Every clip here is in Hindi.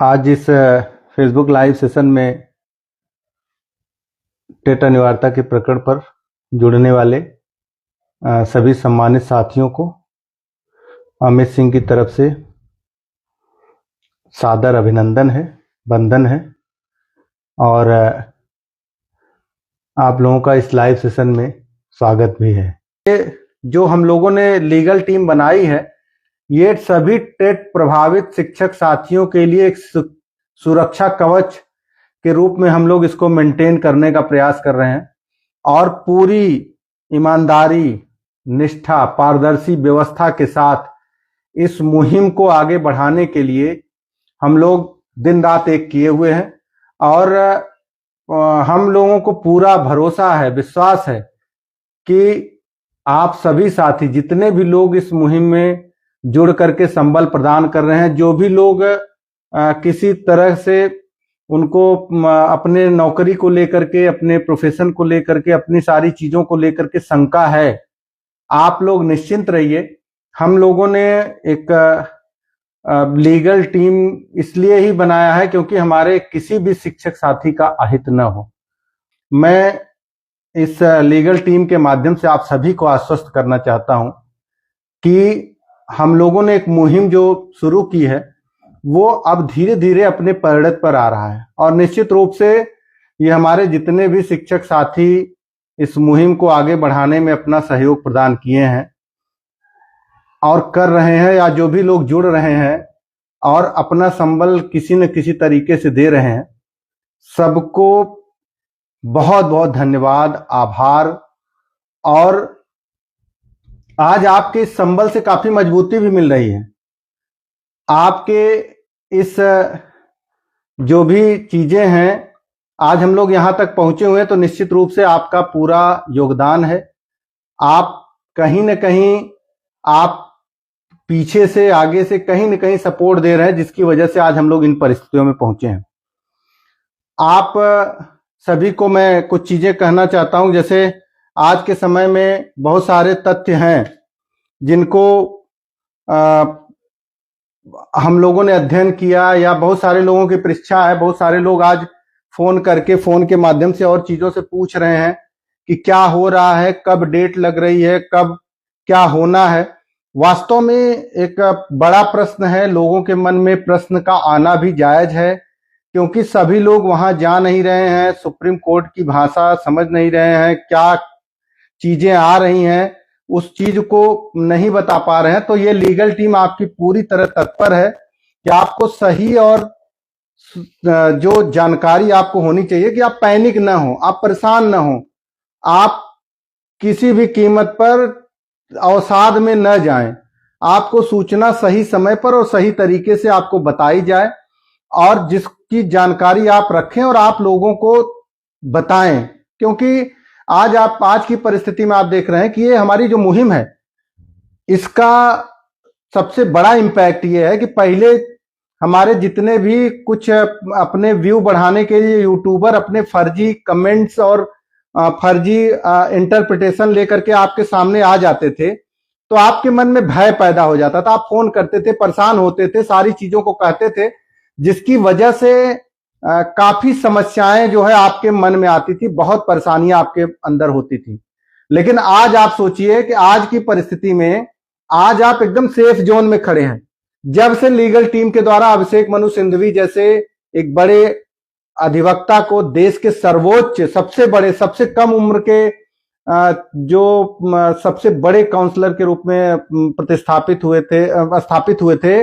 आज इस फेसबुक लाइव सेशन में टेट अनिवार्यता के प्रकरण पर जुड़ने वाले सभी सम्मानित साथियों को अमित सिंह की तरफ से सादर अभिनंदन है, वंदन है। और आप लोगों का इस लाइव सेशन में स्वागत भी है। जो हम लोगों ने लीगल टीम बनाई है, ये सभी टेट प्रभावित शिक्षक साथियों के लिए एक सुरक्षा कवच के रूप में हम लोग इसको मेंटेन करने का प्रयास कर रहे हैं और पूरी ईमानदारी, निष्ठा, पारदर्शी व्यवस्था के साथ इस मुहिम को आगे बढ़ाने के लिए हम लोग दिन रात एक किए हुए हैं। और हम लोगों को पूरा भरोसा है, विश्वास है कि आप सभी साथी, जितने भी लोग इस मुहिम में जुड़ करके संबल प्रदान कर रहे हैं, जो भी लोग किसी तरह से उनको अपने नौकरी को लेकर के, अपने प्रोफेशन को लेकर के, अपनी सारी चीजों को लेकर के शंका है, आप लोग निश्चिंत रहिए। हम लोगों ने एक लीगल टीम इसलिए ही बनाया है क्योंकि हमारे किसी भी शिक्षक साथी का अहित न हो। मैं इस लीगल टीम के माध्यम से आप सभी को आश्वस्त करना चाहता हूं कि हम लोगों ने एक मुहिम जो शुरू की है वो अब धीरे धीरे अपने परिणत पर आ रहा है और निश्चित रूप से ये हमारे जितने भी शिक्षक साथी इस मुहिम को आगे बढ़ाने में अपना सहयोग प्रदान किए हैं और कर रहे हैं, या जो भी लोग जुड़ रहे हैं और अपना संबल किसी न किसी तरीके से दे रहे हैं, सबको बहुत बहुत धन्यवाद, आभार। और आज आपके इस संबल से काफी मजबूती भी मिल रही है। आपके इस जो भी चीजें हैं, आज हम लोग यहां तक पहुंचे हुए हैं तो निश्चित रूप से आपका पूरा योगदान है। आप कहीं न कहीं, आप पीछे से, आगे से कहीं न कहीं सपोर्ट दे रहे हैं, जिसकी वजह से आज हम लोग इन परिस्थितियों में पहुंचे हैं। आप सभी को मैं कुछ चीजें कहना चाहता हूं। जैसे आज के समय में बहुत सारे तथ्य हैं जिनको हम लोगों ने अध्ययन किया, या बहुत सारे लोगों की परीक्षा है। बहुत सारे लोग आज फोन करके, फोन के माध्यम से और चीजों से पूछ रहे हैं कि क्या हो रहा है, कब डेट लग रही है, कब क्या होना है। वास्तव में एक बड़ा प्रश्न है, लोगों के मन में प्रश्न का आना भी जायज है, क्योंकि सभी लोग वहां जा नहीं रहे हैं, सुप्रीम कोर्ट की भाषा समझ नहीं रहे हैं, क्या चीजें आ रही हैं उस चीज को नहीं बता पा रहे हैं। तो ये लीगल टीम आपकी पूरी तरह तत्पर है कि आपको सही और जो जानकारी आपको होनी चाहिए, कि आप पैनिक ना हो, आप परेशान ना हो, आप किसी भी कीमत पर अवसाद में न जाएं। आपको सूचना सही समय पर और सही तरीके से आपको बताई जाए और जिसकी जानकारी आप रखें और आप लोगों को बताएं। क्योंकि आज की परिस्थिति में आप देख रहे हैं कि ये हमारी जो मुहिम है, इसका सबसे बड़ा इंपैक्ट ये है कि पहले हमारे जितने भी कुछ अपने व्यू बढ़ाने के लिए यूट्यूबर अपने फर्जी कमेंट्स और फर्जी इंटरप्रिटेशन लेकर के आपके सामने आ जाते थे, तो आपके मन में भय पैदा हो जाता था। आप फोन करते थे, परेशान होते थे, सारी चीजों को कहते थे, जिसकी वजह से काफी समस्याएं जो है आपके मन में आती थी, बहुत परेशानियां आपके अंदर होती थी। लेकिन आज आप सोचिए कि आज की परिस्थिति में आज आप एकदम सेफ जोन में खड़े हैं। जब से लीगल टीम के द्वारा अभिषेक मनु सिंघवी जैसे एक बड़े अधिवक्ता को देश के सर्वोच्च, सबसे बड़े, सबसे कम उम्र के जो सबसे बड़े काउंसलर के रूप में स्थापित हुए थे,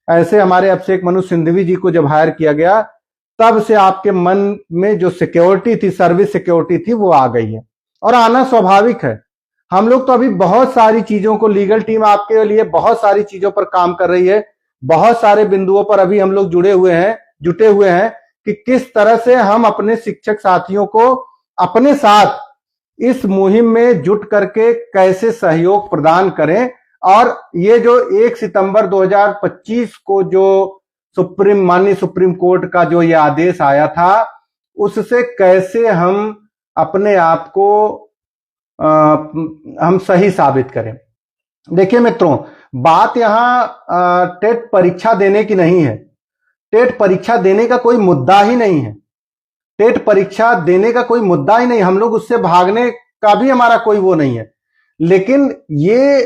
ऐसे हमारे अभिषेक मनु सिंघवी जी को जब हायर किया गया, तब से आपके मन में जो सिक्योरिटी थी, सर्विस सिक्योरिटी थी, वो आ गई है और आना स्वाभाविक है। हम लोग तो अभी बहुत सारी चीजों को, लीगल टीम आपके लिए बहुत सारी चीजों पर काम कर रही है, बहुत सारे बिंदुओं पर अभी हम लोग जुटे हुए हैं कि किस तरह से हम अपने शिक्षक साथियों को अपने साथ इस मुहिम में जुट करके कैसे सहयोग प्रदान करें। और ये जो 1 सितंबर 2025 को जो माननीय सुप्रीम कोर्ट का जो ये आदेश आया था, उससे कैसे हम अपने आप को हम सही साबित करें। देखिए मित्रों, बात यहां टेट परीक्षा देने की नहीं है। टेट परीक्षा देने का कोई मुद्दा ही नहीं है। टेट परीक्षा देने का कोई मुद्दा ही नहीं, हम लोग उससे भागने का भी हमारा कोई वो नहीं है। लेकिन ये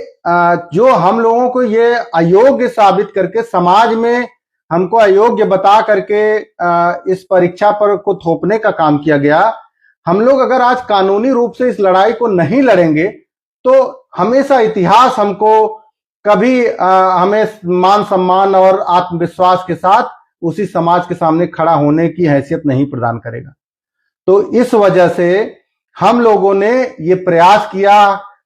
जो हम लोगों को ये अयोग्य साबित करके, समाज में हमको अयोग्य बता करके इस परीक्षा पर को थोपने का काम किया गया। हम लोग अगर आज कानूनी रूप से इस लड़ाई को नहीं लड़ेंगे तो हमेशा इतिहास हमको कभी हमें मान सम्मान और आत्मविश्वास के साथ उसी समाज के सामने खड़ा होने की हैसियत नहीं प्रदान करेगा। तो इस वजह से हम लोगों ने ये प्रयास किया,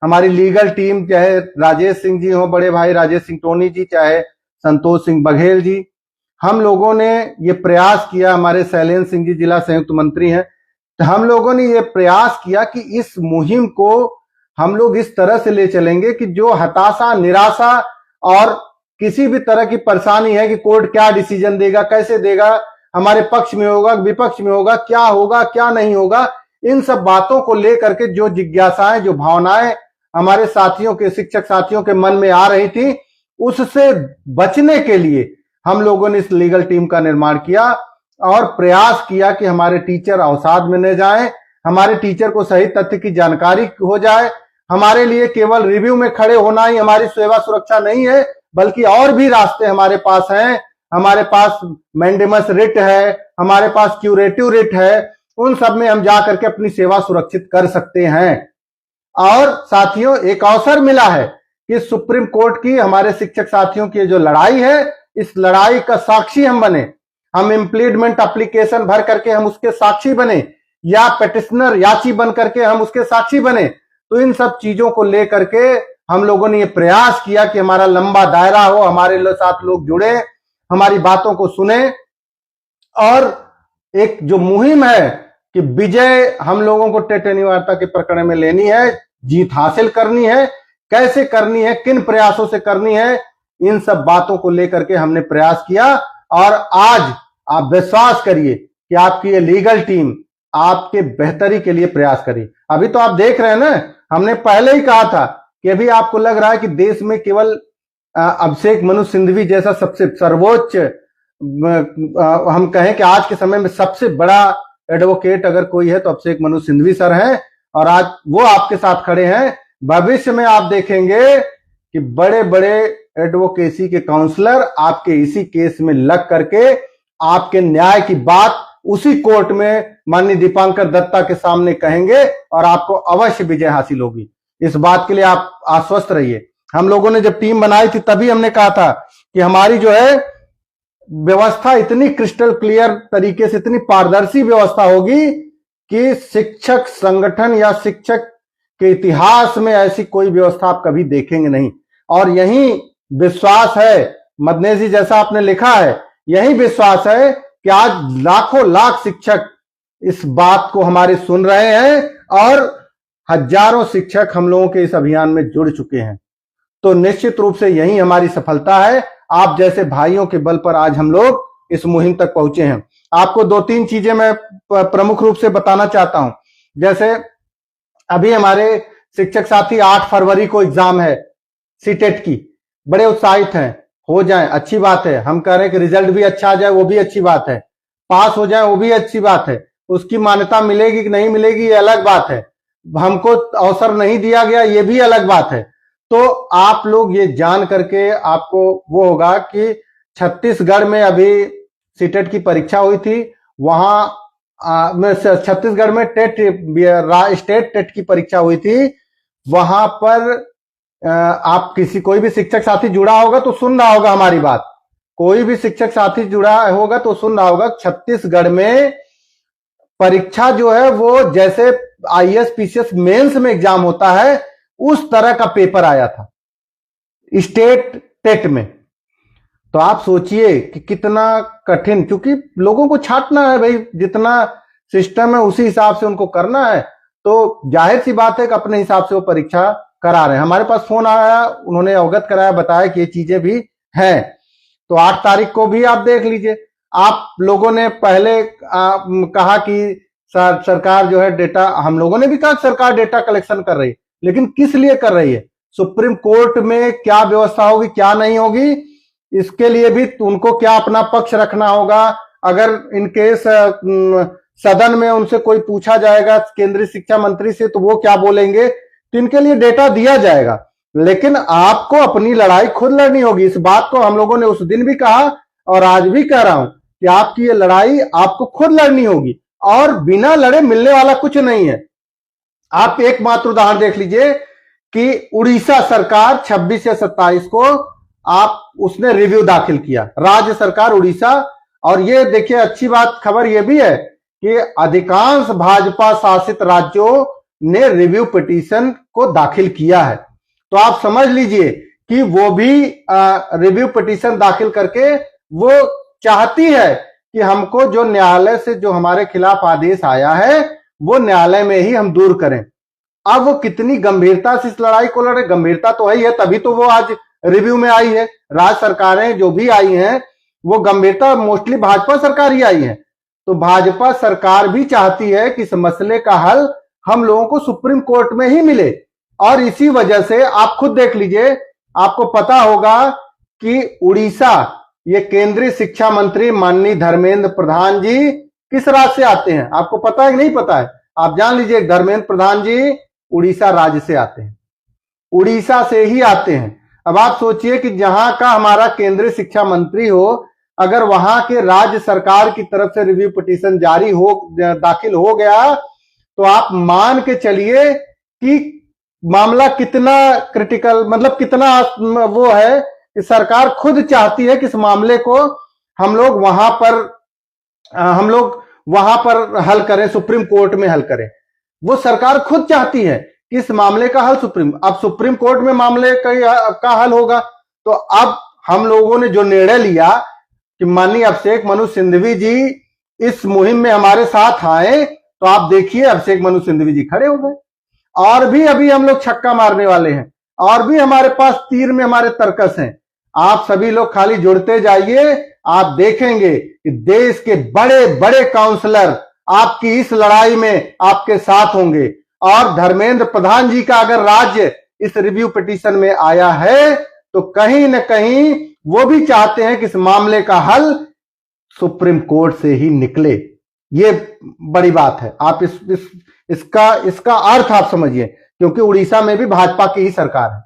हमारी लीगल टीम, चाहे राजेश सिंह जी हो, बड़े भाई राजेश सिंह टोनी जी, चाहे संतोष सिंह बघेल जी, हम लोगों ने ये प्रयास किया, हमारे शैलेंद्र सिंह जी जिला संयुक्त मंत्री हैं, तो हम लोगों ने ये प्रयास किया कि इस मुहिम को हम लोग इस तरह से ले चलेंगे कि जो हताशा, निराशा और किसी भी तरह की परेशानी है कि कोर्ट क्या डिसीजन देगा, कैसे देगा, हमारे पक्ष में होगा, विपक्ष में होगा, क्या होगा, क्या नहीं होगा, इन सब बातों को लेकर के जो जिज्ञासाएं, जो भावनाएं हमारे साथियों के, शिक्षक साथियों के मन में आ रही थी, उससे बचने के लिए हम लोगों ने इस लीगल टीम का निर्माण किया और प्रयास किया कि हमारे टीचर अवसाद में न जाएं, हमारे टीचर को सही तथ्य की जानकारी हो जाए। हमारे लिए केवल रिव्यू में खड़े होना ही हमारी सेवा सुरक्षा नहीं है, बल्कि और भी रास्ते हमारे पास हैं। हमारे पास मैंडेमस रिट है, हमारे पास क्यूरेटिव रिट है, उन सब में हम जाकर के अपनी सेवा सुरक्षित कर सकते हैं। और साथियों, एक अवसर मिला है कि सुप्रीम कोर्ट की हमारे शिक्षक साथियों की जो लड़ाई है, इस लड़ाई का साक्षी हम बने, हम इम्प्लीडमेंट एप्लीकेशन भर करके हम उसके साक्षी बने, या पेटिशनर याची बन करके हम उसके साक्षी बने। तो इन सब चीजों को लेकर के हम लोगों ने ये प्रयास किया कि हमारा लंबा दायरा हो, हमारे साथ लोग जुड़े, हमारी बातों को सुने, और एक जो मुहिम है कि विजय हम लोगों को टेट अनिवार्यता के प्रकरण में लेनी है, जीत हासिल करनी है, कैसे करनी है, किन प्रयासों से करनी है, इन सब बातों को लेकर के हमने प्रयास किया। और आज आप विश्वास करिए कि आपकी ये लीगल टीम आपके बेहतरी के लिए प्रयास करी। अभी तो आप देख रहे हैं ना, हमने पहले ही कहा था कि अभी आपको लग रहा है कि देश में केवल अभिषेक मनु सिंघवी जैसा सबसे सर्वोच्च, हम कहें कि आज के समय में सबसे बड़ा एडवोकेट अगर कोई है तो अभिषेक मनु सिंघवी सर हैं, और आज वो आपके साथ खड़े हैं। भविष्य में आप देखेंगे कि बड़े बड़े एडवोकेसी के काउंसलर आपके इसी केस में लग करके आपके न्याय की बात उसी कोर्ट में माननीय दीपांकर दत्ता के सामने कहेंगे, और आपको अवश्य विजय हासिल होगी। इस बात के लिए आप आश्वस्त रहिए। हम लोगों ने जब टीम बनाई थी तभी हमने कहा था कि हमारी जो है व्यवस्था इतनी क्रिस्टल क्लियर तरीके से, इतनी पारदर्शी व्यवस्था होगी कि शिक्षक संगठन या शिक्षक के इतिहास में ऐसी कोई व्यवस्था आप कभी देखेंगे नहीं। और यही विश्वास है, मदनेश जी जैसा आपने लिखा है, यही विश्वास है कि आज लाखों लाख शिक्षक इस बात को हमारे सुन रहे हैं और हजारों शिक्षक हम लोगों के इस अभियान में जुड़ चुके हैं। तो निश्चित रूप से यही हमारी सफलता है। आप जैसे भाइयों के बल पर आज हम लोग इस मुहिम तक पहुंचे हैं। आपको दो तीन चीजें मैं प्रमुख रूप से बताना चाहता हूं। जैसे अभी हमारे शिक्षक साथी 8 फरवरी को एग्जाम है सीटेट की, बड़े उत्साहित हैं, हो जाए अच्छी बात है। हम कह रहे हैं कि रिजल्ट भी अच्छा आ जाए, वो भी अच्छी बात है, पास हो जाए वो भी अच्छी बात है, उसकी मान्यता मिलेगी कि नहीं मिलेगी ये अलग बात है, हमको अवसर नहीं दिया गया ये भी अलग बात है। तो आप लोग ये जान करके आपको वो होगा कि छत्तीसगढ़ में अभी सीटेट की परीक्षा हुई थी, वहां छत्तीसगढ़ में स्टेट टेट की परीक्षा हुई थी, वहां पर आप कोई भी शिक्षक साथी जुड़ा होगा तो सुन रहा होगा हमारी बात, कोई भी शिक्षक साथी जुड़ा होगा तो सुन रहा होगा। छत्तीसगढ़ में परीक्षा जो है वो जैसे आईएएस पीसीएस मेंस में एग्जाम होता है उस तरह का पेपर आया था स्टेट टेट में। तो आप सोचिए कि कितना कठिन, क्योंकि लोगों को छांटना है भाई, जितना सिस्टम है उसी हिसाब से उनको करना है। तो जाहिर सी बात है कि अपने हिसाब से वो परीक्षा करा रहे हैं। हमारे पास फोन आया, उन्होंने अवगत कराया, बताया कि ये चीजें भी हैं। तो 8 तारीख को भी आप देख लीजिए। आप लोगों ने पहले कहा कि सरकार जो है डेटा, हम लोगों ने भी कहा सरकार डेटा कलेक्शन कर रही है, लेकिन किस लिए कर रही है, सुप्रीम कोर्ट में क्या व्यवस्था होगी क्या नहीं होगी, इसके लिए भी उनको क्या अपना पक्ष रखना होगा। अगर इनकेस सदन में उनसे कोई पूछा जाएगा केंद्रीय शिक्षा मंत्री से, तो वो क्या बोलेंगे, तो इनके लिए डेटा दिया जाएगा। लेकिन आपको अपनी लड़ाई खुद लड़नी होगी। इस बात को हम लोगों ने उस दिन भी कहा और आज भी कह रहा हूं कि आपकी ये लड़ाई आपको खुद लड़नी होगी, और बिना लड़े मिलने वाला कुछ नहीं है। आप एकमात्र उदाहरण देख लीजिए कि उड़ीसा सरकार 26 या 27 को उसने रिव्यू दाखिल किया, राज्य सरकार उड़ीसा। और ये देखिए अच्छी बात, खबर ये भी है कि अधिकांश भाजपा शासित राज्यों ने रिव्यू पिटीशन को दाखिल किया है। तो आप समझ लीजिए कि वो भी रिव्यू पिटीशन दाखिल करके वो चाहती है कि हमको जो न्यायालय से जो हमारे खिलाफ आदेश आया है वो न्यायालय में ही हम दूर करें। अब वो कितनी गंभीरता से इस लड़ाई को लड़े, गंभीरता तो है, तभी तो वो आज रिव्यू में आई है। राज्य सरकारें जो भी आई हैं वो गंभीरता मोस्टली भाजपा सरकार ही आई है। तो भाजपा सरकार भी चाहती है कि इस मसले का हल हम लोगों को सुप्रीम कोर्ट में ही मिले। और इसी वजह से आप खुद देख लीजिए, आपको पता होगा कि उड़ीसा, ये केंद्रीय शिक्षा मंत्री माननीय धर्मेंद्र प्रधान जी किस राज्य से आते हैं, आपको पता है कि नहीं पता है? आप जान लीजिए, धर्मेंद्र प्रधान जी उड़ीसा राज्य से आते हैं, उड़ीसा से ही आते हैं। अब आप सोचिए कि जहां का हमारा केंद्रीय शिक्षा मंत्री हो, अगर वहां के राज्य सरकार की तरफ से रिव्यू पिटीशन दाखिल हो गया, तो आप मान के चलिए कि मामला कितना क्रिटिकल, मतलब कितना वो है कि सरकार खुद चाहती है कि इस मामले को हम लोग वहां पर हल करें, सुप्रीम कोर्ट में हल करें। वो सरकार खुद चाहती है कि इस मामले का हल अब सुप्रीम कोर्ट में मामले का हल होगा। तो अब हम लोगों ने जो निर्णय लिया कि माननीय अभिषेक मनु सिंघवी जी इस मुहिम में हमारे साथ आए, तो आप देखिए अभिषेक मनु सिंघवी जी खड़े हो गए। और भी अभी हम लोग छक्का मारने वाले हैं, और भी हमारे पास तीर में हमारे तर्कस हैं। आप सभी लोग खाली जुड़ते जाइए, आप देखेंगे कि देश के बड़े बड़े काउंसलर आपकी इस लड़ाई में आपके साथ होंगे। और धर्मेंद्र प्रधान जी का अगर राज्य इस रिव्यू पिटीशन में आया है, तो कहीं न कहीं वो भी चाहते हैं कि इस मामले का हल सुप्रीम कोर्ट से ही निकले। ये बड़ी बात है। आप इसका अर्थ आप समझिए, क्योंकि उड़ीसा में भी भाजपा की ही सरकार है।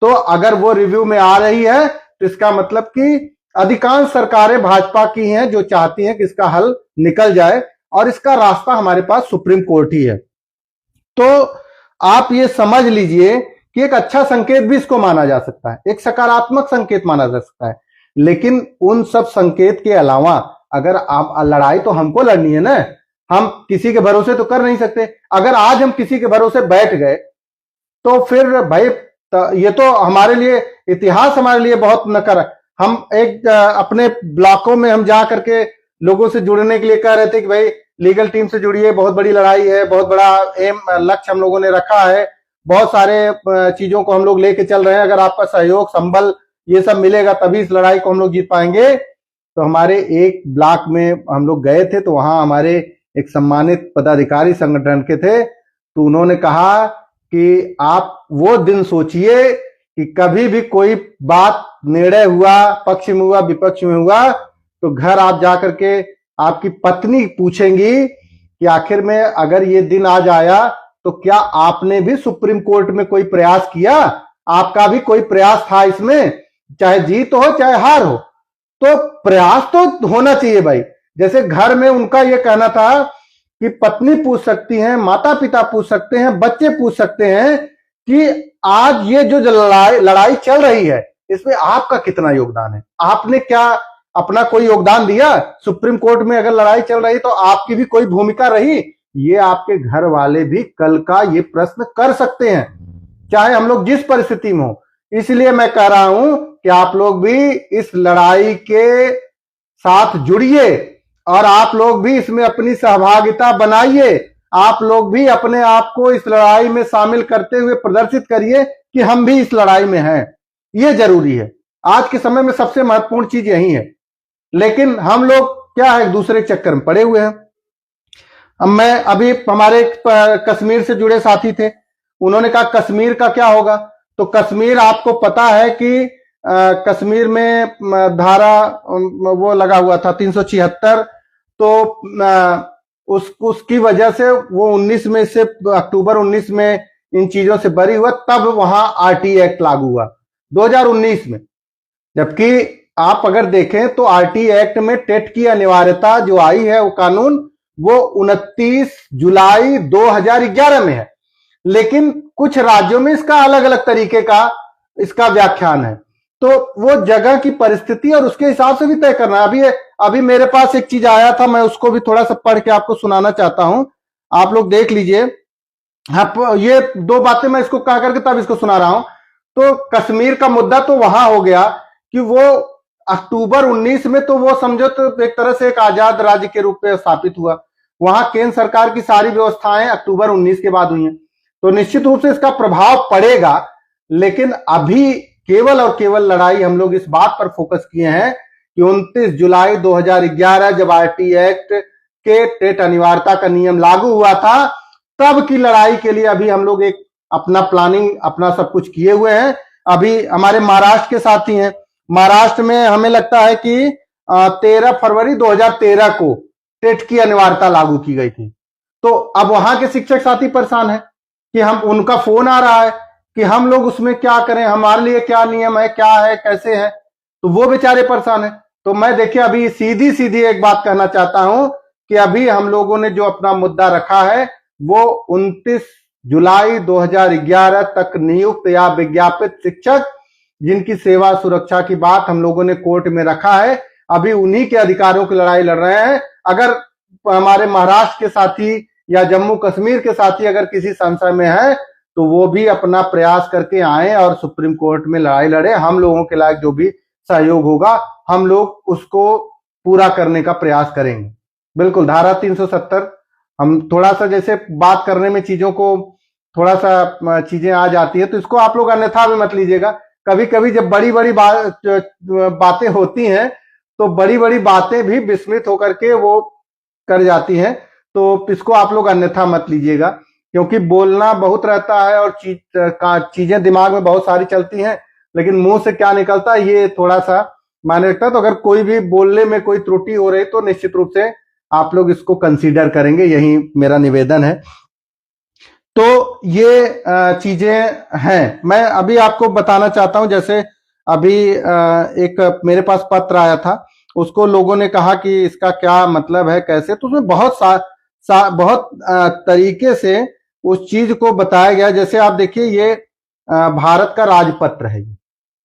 तो अगर वो रिव्यू में आ रही है, तो इसका मतलब कि अधिकांश सरकारें भाजपा की हैं जो चाहती हैं कि इसका हल निकल जाए, और इसका रास्ता हमारे पास सुप्रीम कोर्ट ही है। तो आप ये समझ लीजिए कि एक अच्छा संकेत भी इसको माना जा सकता है, एक सकारात्मक संकेत माना जा सकता है। लेकिन उन सब संकेत के अलावा अगर आप लड़ाई तो हमको लड़नी है ना, हम किसी के भरोसे तो कर नहीं सकते। अगर आज हम किसी के भरोसे बैठ गए तो फिर भाई ये तो हमारे लिए इतिहास, हमारे लिए बहुत नकर। हम एक अपने ब्लॉकों में हम जा करके लोगों से जुड़ने के लिए कह रहे थे कि भाई लीगल टीम से जुड़िए, बहुत बड़ी लड़ाई है, बहुत बड़ा लक्ष्य हम लोगों ने रखा है, बहुत सारे चीजों को हम लोग लेके चल रहे हैं। अगर आपका सहयोग, संबल ये सब मिलेगा तभी इस लड़ाई को हम लोग जीत पाएंगे। तो हमारे एक ब्लॉक में हम लोग गए थे, तो वहां हमारे एक सम्मानित पदाधिकारी संगठन के थे, तो उन्होंने कहा कि आप वो दिन सोचिए कि कभी भी कोई बात निर्णय हुआ, पक्ष में हुआ, विपक्ष में हुआ, तो घर आप जाकर के आपकी पत्नी पूछेंगी कि आखिर में अगर ये दिन आज आया तो क्या आपने भी सुप्रीम कोर्ट में कोई प्रयास किया, आपका भी कोई प्रयास था इसमें, चाहे जीत हो चाहे हार हो। तो प्रयास तो होना चाहिए भाई। जैसे घर में उनका यह कहना था कि पत्नी पूछ सकती है, माता पिता पूछ सकते हैं, बच्चे पूछ सकते हैं कि आज ये जो लड़ाई चल रही है इसमें आपका कितना योगदान है, आपने क्या अपना कोई योगदान दिया। सुप्रीम कोर्ट में अगर लड़ाई चल रही तो आपकी भी कोई भूमिका रही। ये आपके घर वाले भी कल का ये प्रश्न कर सकते हैं, चाहे हम लोग जिस परिस्थिति में हो। इसलिए मैं कह रहा हूं कि आप लोग भी इस लड़ाई के साथ जुड़िए, और आप लोग भी इसमें अपनी सहभागिता बनाइए। आप लोग भी अपने आप को इस लड़ाई में शामिल करते हुए प्रदर्शित करिए कि हम भी इस लड़ाई में हैं। यह जरूरी है, आज के समय में सबसे महत्वपूर्ण चीज यही है। लेकिन हम लोग क्या है, एक दूसरे के चक्कर में पड़े हुए हैं। अब मैं अभी हमारे कश्मीर से जुड़े साथी थे, उन्होंने कहा कश्मीर का क्या होगा। तो कश्मीर आपको पता है कि कश्मीर में धारा वो लगा हुआ था 376, तो उसकी वजह से वो 19 में से अक्टूबर 19 में इन चीजों से बरी हुआ, तब वहां आरटी एक्ट लागू हुआ 2019 में। जबकि आप अगर देखें तो आरटी एक्ट में टेट की अनिवार्यता जो आई है वो कानून वो 29 जुलाई 2011 में है, लेकिन कुछ राज्यों में इसका अलग अलग तरीके का इसका व्याख्यान है। तो वो जगह की परिस्थिति और उसके हिसाब से भी तय करना है। अभी मेरे पास एक चीज आया था, मैं उसको भी थोड़ा सा पढ़ के आपको सुनाना चाहता हूं, आप लोग देख लीजिए। हाँ, ये दो बातें मैं इसको कह करके तब इसको सुना रहा हूं। तो कश्मीर का मुद्दा तो वहां हो गया कि वो अक्टूबर 19 में तो वो समझो तो एक तरह से एक आजाद राज्य के रूप में स्थापित हुआ। वहां केंद्र सरकार की सारी व्यवस्थाएं अक्टूबर 19 के बाद हुई हैं, तो निश्चित रूप से इसका प्रभाव पड़ेगा। लेकिन अभी केवल और केवल लड़ाई हम लोग इस बात पर फोकस किए हैं कि 29 जुलाई 2011 जब आरटी एक्ट के टेट अनिवार्यता का नियम लागू हुआ था, तब की लड़ाई के लिए अभी हम लोग एक अपना प्लानिंग अपना सब कुछ किए हुए हैं। अभी हमारे महाराष्ट्र के साथी हैं, महाराष्ट्र में हमें लगता है कि 13 फरवरी 2013 को टेट की अनिवार्यता लागू की गई थी। तो अब वहां के शिक्षक साथी परेशान है कि हम उनका फोन आ रहा है कि हम लोग उसमें क्या करें, हमारे लिए क्या नियम है, क्या है, कैसे है, तो वो बेचारे परेशान है। तो मैं देखिए अभी सीधी सीधी एक बात कहना चाहता हूं कि अभी हम लोगों ने जो अपना मुद्दा रखा है वो 29 जुलाई 2011 तक नियुक्त या विज्ञापित शिक्षक जिनकी सेवा सुरक्षा की बात हम लोगों ने कोर्ट में रखा है, अभी उन्हीं के अधिकारों की लड़ाई लड़ रहे हैं। अगर हमारे महाराष्ट्र के साथी या जम्मू कश्मीर के साथी अगर किसी संशय में है तो वो भी अपना प्रयास करके आए और सुप्रीम कोर्ट में लड़ाई लड़े। हम लोगों के लायक जो भी सहयोग होगा हम लोग उसको पूरा करने का प्रयास करेंगे। बिल्कुल, धारा 370 हम थोड़ा सा जैसे बात करने में चीजों को थोड़ा सा चीजें आ जाती है, तो इसको आप लोग अन्यथा भी मत लीजिएगा। कभी कभी जब बड़ी बड़ी बातें होती हैं तो बड़ी बड़ी बातें भी विस्मृत होकर के वो कर जाती हैं, तो इसको आप लोग अन्यथा मत लीजिएगा, क्योंकि बोलना बहुत रहता है और चीजें दिमाग में बहुत सारी चलती हैं, लेकिन मुंह से क्या निकलता है ये थोड़ा सा मायने रखता है। तो अगर कोई भी बोलने में कोई त्रुटि हो रही तो निश्चित रूप से आप लोग इसको कंसीडर करेंगे, यही मेरा निवेदन है। तो ये चीजें हैं। मैं अभी आपको बताना चाहता हूं, जैसे अभी एक मेरे पास पत्र आया था, उसको लोगों ने कहा कि इसका क्या मतलब है, कैसे, तो उसमें बहुत तरीके से उस चीज को बताया गया। जैसे आप देखिए ये भारत का राजपत्र है,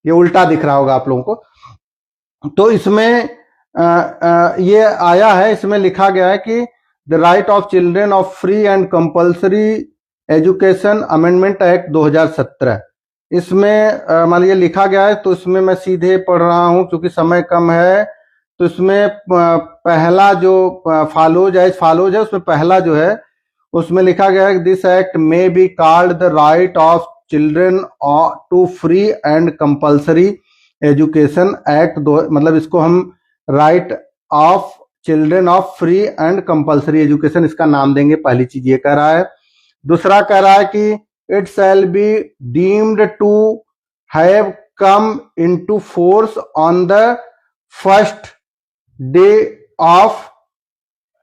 ये उल्टा दिख रहा होगा आप लोगों को। तो इसमें ये आया है, इसमें लिखा गया है कि the right of children of free and compulsory education amendment act 2017, इसमें मान लीजिए लिखा गया है। तो इसमें मैं सीधे पढ़ रहा हूं क्योंकि समय कम है। तो इसमें पहला जो फॉलोज है उसमें पहला जो है उसमें लिखा गया है this act may be called the right of children to free and compulsory education act, मतलब इसको हम right of children of free and compulsory education इसका नाम देंगे। पहली चीज ये कह रहा है। दूसरा कह रहा है कि it shall be deemed to have come into force on the first day of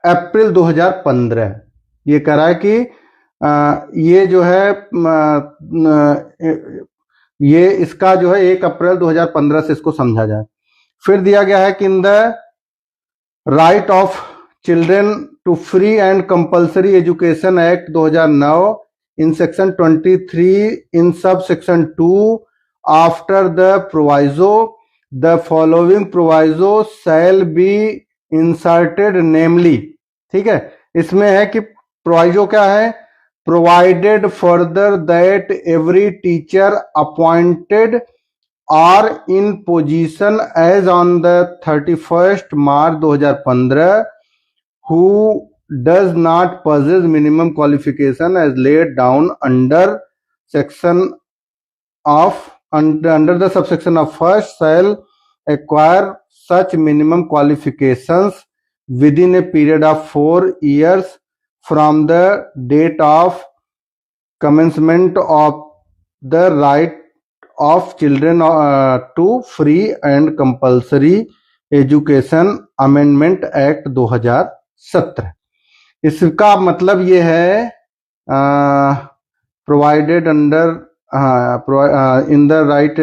April 2015। ये कह रहा है कि ये जो है ये इसका जो है 1 अप्रैल 2015 से इसको समझा जाए। फिर दिया गया है कि in the right of children to free and compulsory education act 2009 in section 23 in sub section 2 after the proviso the following proviso shall be inserted namely. ठीक है, इसमें है कि प्रोवाइजो क्या है, provided further that every teacher appointed are in position as on the 31st March 2015 who does not possess minimum qualification as laid down under the subsection of first shall acquire such minimum qualifications within a period of 4 years from the date of commencement of the right of children to free and compulsory education amendment act 2017। इसका मतलब ये है provided under in the right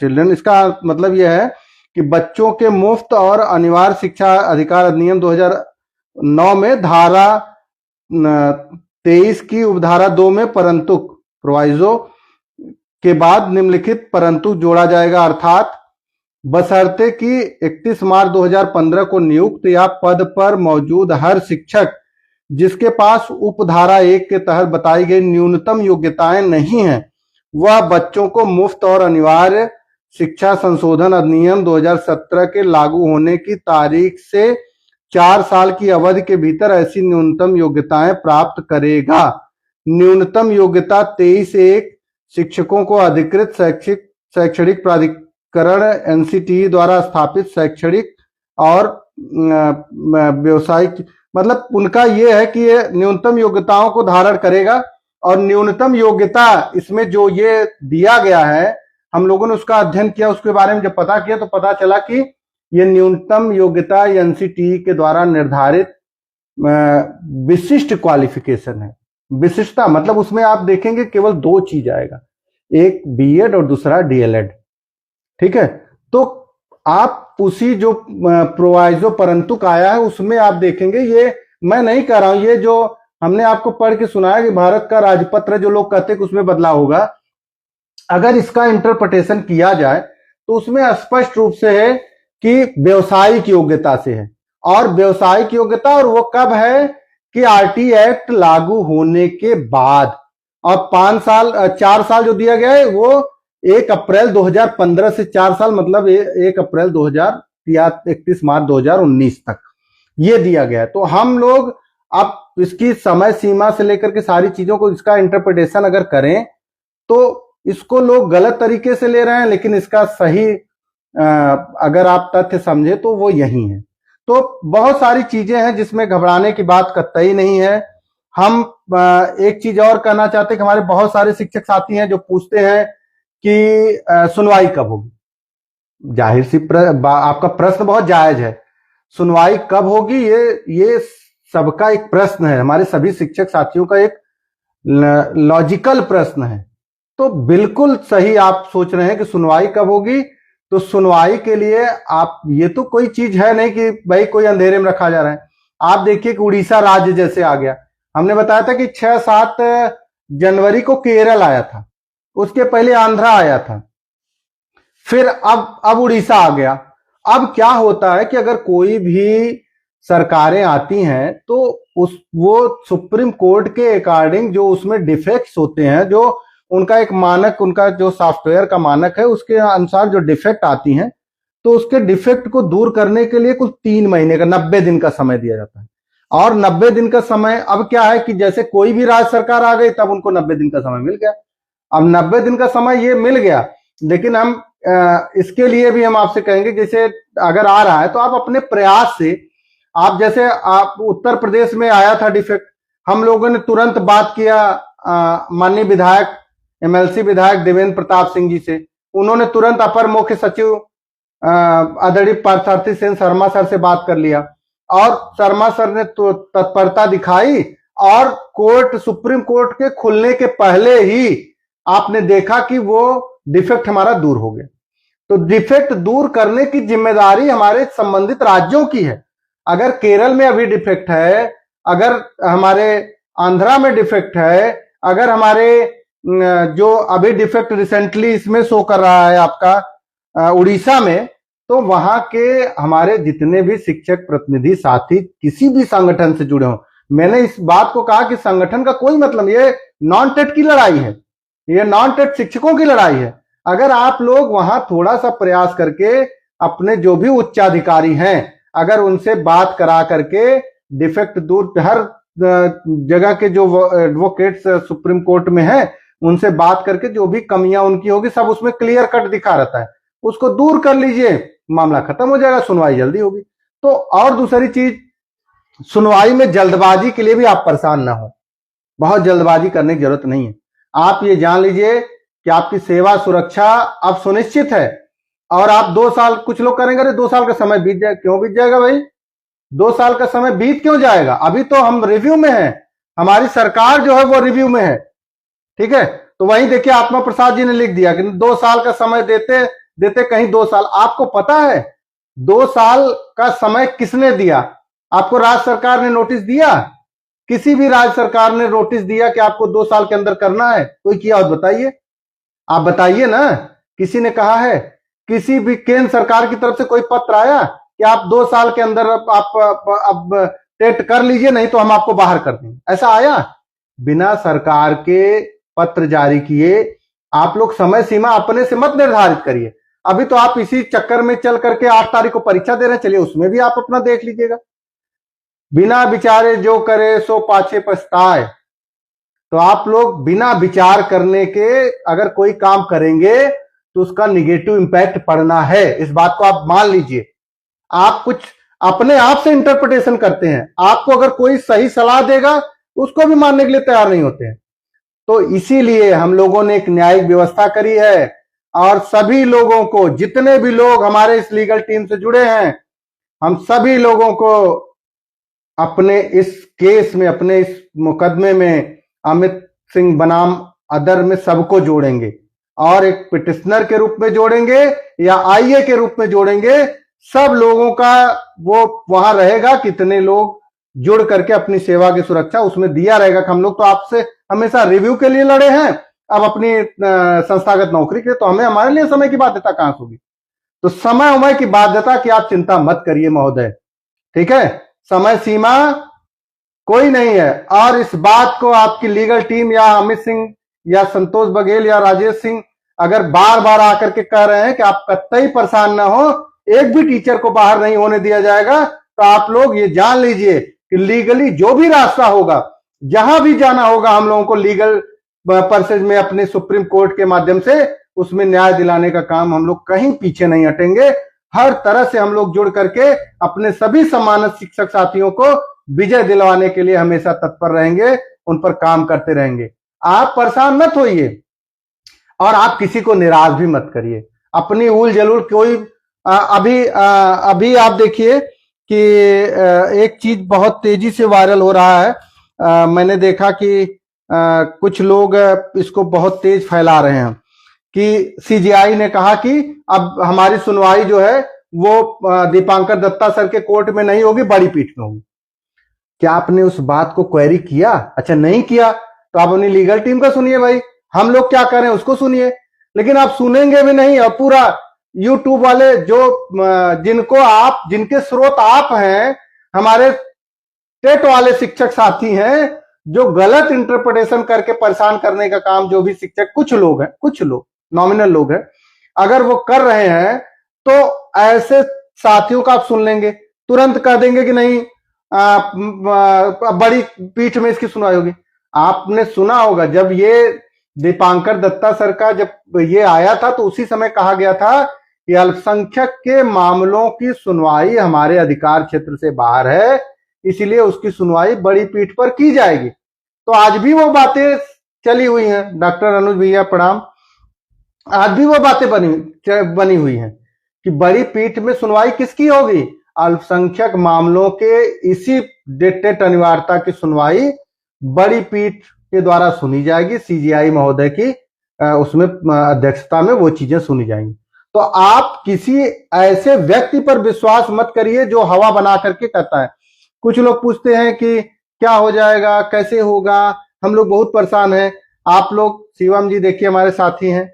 children. इसका मतलब यह है कि बच्चों के मुफ्त और अनिवार्य शिक्षा अधिकार अधिनियम 2009 में धारा 23 की उपधारा 2 में परंतु प्रोवाइजो के बाद निम्नलिखित परंतु जोड़ा जाएगा, अर्थात बशर्ते कि 31 मार्च 2015 को नियुक्त या पद पर मौजूद हर शिक्षक जिसके पास उपधारा 1 के तहत बताई गई न्यूनतम योग्यताएं नहीं हैं, वह बच्चों को मुफ्त और अनिवार्य शिक्षा संशोधन अधिनियम 2017 के लागू होने की तारीख से 4 साल की अवधि के भीतर ऐसी न्यूनतम योग्यताएं प्राप्त करेगा। न्यूनतम योग्यता 23(1) शिक्षकों को अधिकृत शैक्षणिक प्राधिकरण एनसीटीई द्वारा स्थापित शैक्षणिक और व्यवसायिक, मतलब उनका यह है कि ये न्यूनतम योग्यताओं को धारण करेगा। और न्यूनतम योग्यता इसमें जो ये दिया गया है, हम लोगों ने उसका अध्ययन किया, उसके बारे में जब पता किया तो पता चला कि ये न्यूनतम योग्यता एनसीटीई के द्वारा निर्धारित विशिष्ट क्वालिफिकेशन है। विशिष्टता मतलब उसमें आप देखेंगे केवल 2 चीज आएगा, एक बीएड और दूसरा डीएलएड। ठीक है, तो आप उसी जो प्रोवाइजो परंतु आया है उसमें आप देखेंगे, ये मैं नहीं कह रहा हूं, ये जो हमने आपको पढ़ के सुनाया कि भारत का राजपत्र जो लोग कहते हैं कि उसमें बदलाव होगा, अगर इसका इंटरप्रिटेशन किया जाए तो उसमें स्पष्ट रूप से है कि व्यावसायिक योग्यता से है। और व्यावसायिक योग्यता और वो कब है कि आरटी एक्ट लागू होने के बाद। और 4 साल जो दिया गया है वो 1 अप्रैल 2015 से 4 साल मतलब 1 अप्रैल 2000 या 31 मार्च 2019 तक ये दिया गया है। तो हम लोग अब इसकी समय सीमा से लेकर के सारी चीजों को इसका इंटरप्रिटेशन अगर करें तो इसको लोग गलत तरीके से ले रहे हैं, लेकिन इसका सही अगर आप तथ्य समझे तो वो यही है। तो बहुत सारी चीजें हैं जिसमें घबराने की बात कतई नहीं है। हम एक चीज और कहना चाहते हैं कि हमारे बहुत सारे शिक्षक साथी हैं जो पूछते हैं कि सुनवाई कब होगी। जाहिर सी आपका प्रश्न बहुत जायज है, सुनवाई कब होगी ये सबका एक प्रश्न है, हमारे सभी शिक्षक साथियों का एक लॉजिकल प्रश्न है। तो बिल्कुल सही आप सोच रहे हैं कि सुनवाई कब होगी। तो सुनवाई के लिए आप, ये तो कोई चीज है नहीं कि भाई कोई अंधेरे में रखा जा रहा है। आप देखिए कि उड़ीसा राज्य जैसे आ गया, हमने बताया था कि 6-7 जनवरी को केरल आया था, उसके पहले आंध्रा आया था, फिर अब उड़ीसा आ गया। अब क्या होता है कि अगर कोई भी सरकारें आती हैं तो वो सुप्रीम कोर्ट के अकॉर्डिंग जो उसमें डिफेक्ट्स होते हैं, जो उनका एक मानक, उनका जो सॉफ्टवेयर का मानक है उसके अनुसार जो डिफेक्ट आती हैं, तो उसके डिफेक्ट को दूर करने के लिए कुछ 3 महीने का 90 दिन का समय दिया जाता है। और 90 दिन का समय अब क्या है कि जैसे कोई भी राज्य सरकार आ गई तब उनको 90 दिन का समय मिल गया। अब 90 दिन का समय ये मिल गया, लेकिन हम इसके लिए भी हम आपसे कहेंगे जैसे अगर आ रहा है तो आप अपने प्रयास से, आप जैसे आप उत्तर प्रदेश में आया था डिफेक्ट, हम लोगों ने तुरंत बात किया माननीय विधायक एमएलसी विधायक देवेंद्र प्रताप सिंह जी से, उन्होंने तुरंत अपर मुख्य सचिव आदरणीय पार्थसारथी सेन शर्मा सर से बात कर लिया और शर्मा सर ने तत्परता दिखाई और सुप्रीम कोर्ट के खुलने के पहले ही आपने देखा कि वो डिफेक्ट हमारा दूर हो गया। तो डिफेक्ट दूर करने की जिम्मेदारी हमारे संबंधित राज्यों की है। अगर केरल में अभी डिफेक्ट है, अगर हमारे आंध्रा में डिफेक्ट है, अगर हमारे जो अभी डिफेक्ट रिसेंटली इसमें शो कर रहा है आपका उड़ीसा में, तो वहां के हमारे जितने भी शिक्षक प्रतिनिधि साथी किसी भी संगठन से जुड़े हों, मैंने इस बात को कहा कि संगठन का कोई मतलब, ये नॉन टेट की लड़ाई है, ये नॉन टेट शिक्षकों की लड़ाई है। अगर आप लोग वहां थोड़ा सा प्रयास करके अपने जो भी उच्चाधिकारी हैं, अगर उनसे बात करा करके डिफेक्ट दूर, हर जगह के जो एडवोकेट्स सुप्रीम कोर्ट में है उनसे बात करके जो भी कमियां उनकी होगी सब उसमें क्लियर कट दिखा रहता है, उसको दूर कर लीजिए, मामला खत्म हो जाएगा, सुनवाई जल्दी होगी। तो और दूसरी चीज, सुनवाई में जल्दबाजी के लिए भी आप परेशान ना हो, बहुत जल्दबाजी करने की जरूरत नहीं है। आप ये जान लीजिए कि आपकी सेवा सुरक्षा अब सुनिश्चित है। और आप 2 साल, कुछ लोग करेंगे अरे 2 साल का समय बीत जाए, क्यों बीत जाएगा भाई? 2 साल का समय बीत क्यों जाएगा? अभी तो हम रिव्यू में हैं, हमारी सरकार जो है वो रिव्यू में है, ठीक है। तो वहीं देखिए आत्मा प्रसाद जी ने लिख दिया कि 2 साल का समय देते देते कहीं 2 साल। आपको पता है 2 साल का समय किसने दिया? आपको राज्य सरकार ने नोटिस दिया? किसी भी राज्य सरकार ने नोटिस दिया कि आपको 2 साल के अंदर करना है? कोई किया हो बताइए, आप बताइए ना। किसी ने कहा है? किसी भी केंद्र सरकार की तरफ से कोई पत्र आया कि आप 2 साल के अंदर अब टेट कर लीजिए, नहीं तो हम आपको बाहर कर देंगे? ऐसा आया? बिना सरकार के पत्र जारी किए आप लोग समय सीमा अपने से मत निर्धारित करिए। अभी तो आप इसी चक्कर में चल करके 8 तारीख को परीक्षा दे रहे हैं, चलिए उसमें भी आप अपना देख लीजिएगा। बिना विचारे जो करे सो पाछे पछताए। तो आप लोग बिना विचार करने के अगर कोई काम करेंगे तो उसका निगेटिव इंपैक्ट पड़ना है, इस बात को आप मान लीजिए। आप कुछ अपने आप से इंटरप्रिटेशन करते हैं, आपको अगर कोई सही सलाह देगा उसको भी मानने के लिए तैयार नहीं होते हैं। तो इसीलिए हम लोगों ने एक न्यायिक व्यवस्था करी है और सभी लोगों को, जितने भी लोग हमारे इस लीगल टीम से जुड़े हैं, हम सभी लोगों को अपने इस केस में, अपने इस मुकदमे में अमित सिंह बनाम अदर में सबको जोड़ेंगे और एक पिटिशनर के रूप में जोड़ेंगे या आईए के रूप में जोड़ेंगे। सब लोगों का वो वहां रहेगा, कितने लोग जुड़ करके अपनी सेवा की सुरक्षा उसमें दिया रहेगा कि हम लोग तो आपसे हमेशा रिव्यू के लिए लड़े हैं, अब अपनी संस्थागत नौकरी के, तो हमें हमारे लिए समय की बाध्यता कहां से होगी? तो समय की बाध्यता की आप चिंता मत करिए महोदय, ठीक है। समय सीमा कोई नहीं है। और इस बात को आपकी लीगल टीम या अमित सिंह या संतोष बघेल या राजेश सिंह अगर बार बार आकर के कह रहे हैं कि आप कतई परेशान ना हो, एक भी टीचर को बाहर नहीं होने दिया जाएगा, तो आप लोग ये जान लीजिए कि लीगली जो भी रास्ता होगा, जहां भी जाना होगा हम लोगों को लीगल पर्सेज में अपने सुप्रीम कोर्ट के माध्यम से, उसमें न्याय दिलाने का काम हम लोग कहीं पीछे नहीं हटेंगे। हर तरह से हम लोग जुड़ करके अपने सभी सम्मानित शिक्षक साथियों को विजय दिलवाने के लिए हमेशा तत्पर रहेंगे, उन पर काम करते रहेंगे। आप परेशान मत होइए और आप किसी को निराश भी मत करिए। अपनी उल जलूल कोई अभी आप देखिए कि एक चीज बहुत तेजी से वायरल हो रहा है। मैंने देखा कि कुछ लोग इसको बहुत तेज फैला रहे हैं कि सीजीआई ने कहा कि अब हमारी सुनवाई जो है वो दीपांकर दत्ता सर के कोर्ट में नहीं होगी, बड़ी पीठ में होगी। क्या आपने उस बात को क्वेरी किया? अच्छा नहीं किया तो आप अपनी लीगल टीम का सुनिए भाई, हम लोग क्या करें उसको सुनिए। लेकिन आप सुनेंगे भी नहीं और पूरा यूट्यूब वाले जो जिनके स्रोत आप हैं, हमारे टेट वाले शिक्षक साथी हैं, जो गलत इंटरप्रिटेशन करके परेशान करने का काम जो भी शिक्षक, कुछ लोग नॉमिनल लोग हैं, अगर वो कर रहे हैं तो ऐसे साथियों का आप सुन लेंगे, तुरंत कह देंगे कि नहीं बड़ी पीठ में इसकी सुनवाई होगी। आपने सुना होगा जब ये दीपांकर दत्ता सर का जब ये आया था तो उसी समय कहा गया था कि अल्पसंख्यक के मामलों की सुनवाई हमारे अधिकार क्षेत्र से बाहर है, इसलिए उसकी सुनवाई बड़ी पीठ पर की जाएगी। तो आज भी वो बातें चली हुई हैं, डॉक्टर अनुज भैया प्रणाम, आज भी वो बातें बनी हुई हैं कि बड़ी पीठ में सुनवाई किसकी होगी? अल्पसंख्यक मामलों के इसी टेट अनिवार्यता की सुनवाई बड़ी पीठ के द्वारा सुनी जाएगी, सीजीआई महोदय की उसमें अध्यक्षता में वो चीजें सुनी जाएंगी। तो आप किसी ऐसे व्यक्ति पर विश्वास मत करिए जो हवा बना करके कहता है। कुछ लोग पूछते हैं कि क्या हो जाएगा, कैसे होगा, हम लोग बहुत परेशान हैं। आप लोग, शिवम जी देखिए हमारे साथी हैं,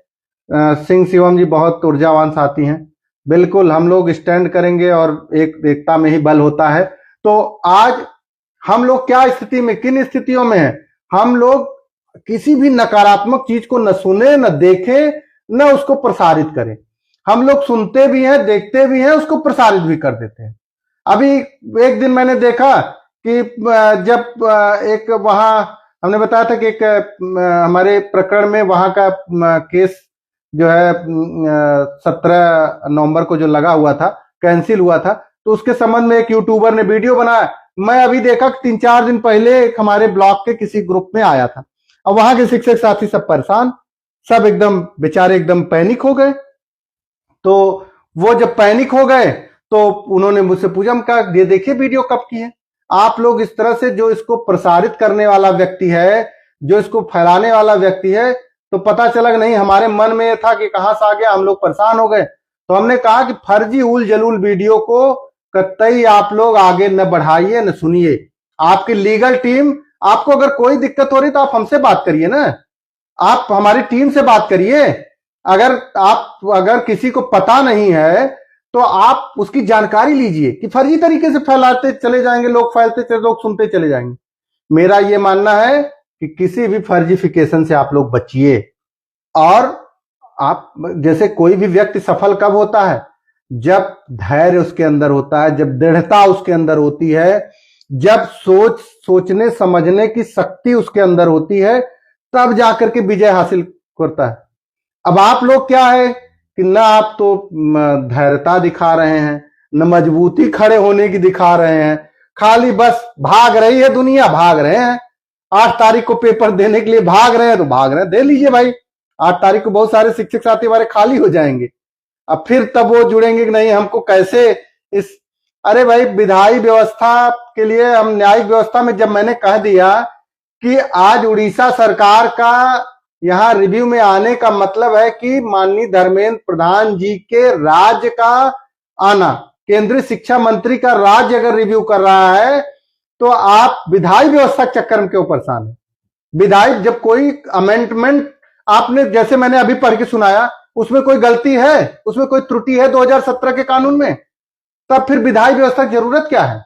सिंह शिवम जी बहुत ऊर्जावान साथी हैं। बिल्कुल हम लोग स्टैंड करेंगे और एकता में ही बल होता है। तो आज हम लोग क्या स्थिति में, किन स्थितियों में हैं? हम लोग किसी भी नकारात्मक चीज को न सुने, न देखें, न उसको प्रसारित करें। हम लोग सुनते भी हैं, देखते भी हैं, उसको प्रसारित भी कर देते हैं। अभी एक दिन मैंने देखा कि जब एक वहां हमने बताया था कि एक हमारे प्रकरण में वहां का केस जो है 17 नवंबर को जो लगा हुआ था, कैंसिल हुआ था, तो उसके संबंध में एक यूट्यूबर ने वीडियो बनाया। मैं अभी देखा कि 3-4 दिन पहले एक हमारे ब्लॉक के किसी ग्रुप में आया था और वहां के शिक्षक साथी सब परेशान, सब एकदम बेचारे एकदम पैनिक हो गए। तो वो जब पैनिक हो गए तो उन्होंने मुझसे पूछा, हम कहा ये देखिए वीडियो कब की है। आप लोग इस तरह से, जो इसको प्रसारित करने वाला व्यक्ति है, जो इसको फैलाने वाला व्यक्ति है, तो पता चला कि नहीं, हमारे मन में यह था कि कहां से आ गया, हम लोग परेशान हो गए। तो हमने कहा कि फर्जी उल जलूल वीडियो को कतई आप लोग आगे न बढ़ाइए न सुनिए। आपकी लीगल टीम, आपको अगर कोई दिक्कत हो रही तो आप हमसे बात करिए ना, आप हमारी टीम से बात करिए। अगर किसी को पता नहीं है तो आप उसकी जानकारी लीजिए कि फर्जी तरीके से फैलाते चले जाएंगे लोग, फैलते चले, लोग सुनते चले जाएंगे। मेरा यह मानना है कि किसी भी फर्जीफिकेशन से आप लोग बचिए। और आप, जैसे कोई भी व्यक्ति सफल कब होता है, जब धैर्य उसके अंदर होता है, जब दृढ़ता उसके अंदर होती है, जब सोचने समझने की शक्ति उसके अंदर होती है, तब जाकर के विजय हासिल करता है। अब आप लोग क्या है कि ना आप तो धैर्यता दिखा रहे हैं, न मजबूती खड़े होने की दिखा रहे हैं, खाली बस भाग रही है दुनिया, भाग रहे हैं। 8 तारीख को पेपर देने के लिए भाग रहे हैं, तो भाग रहे हैं, दे लीजिए भाई। 8 तारीख को बहुत सारे शिक्षक साथी हमारे खाली हो जाएंगे। अब फिर तब वो जुड़ेंगे कि नहीं हमको कैसे इस, अरे भाई विधायी व्यवस्था के लिए, हम न्यायिक व्यवस्था में जब मैंने कह दिया कि आज उड़ीसा सरकार का यहां रिव्यू में आने का मतलब है कि माननीय धर्मेंद्र प्रधान जी के राज्य का आना, केंद्रीय शिक्षा मंत्री का राज्य अगर रिव्यू कर रहा है, तो आप विधायी व्यवस्था के चक्कर में क्यों परेशान है? विधायी, जब कोई अमेंडमेंट आपने, जैसे मैंने अभी पढ़ के सुनाया, उसमें कोई गलती है, उसमें कोई त्रुटि है 2017 के कानून में, तब फिर विधायी व्यवस्था की जरूरत क्या है?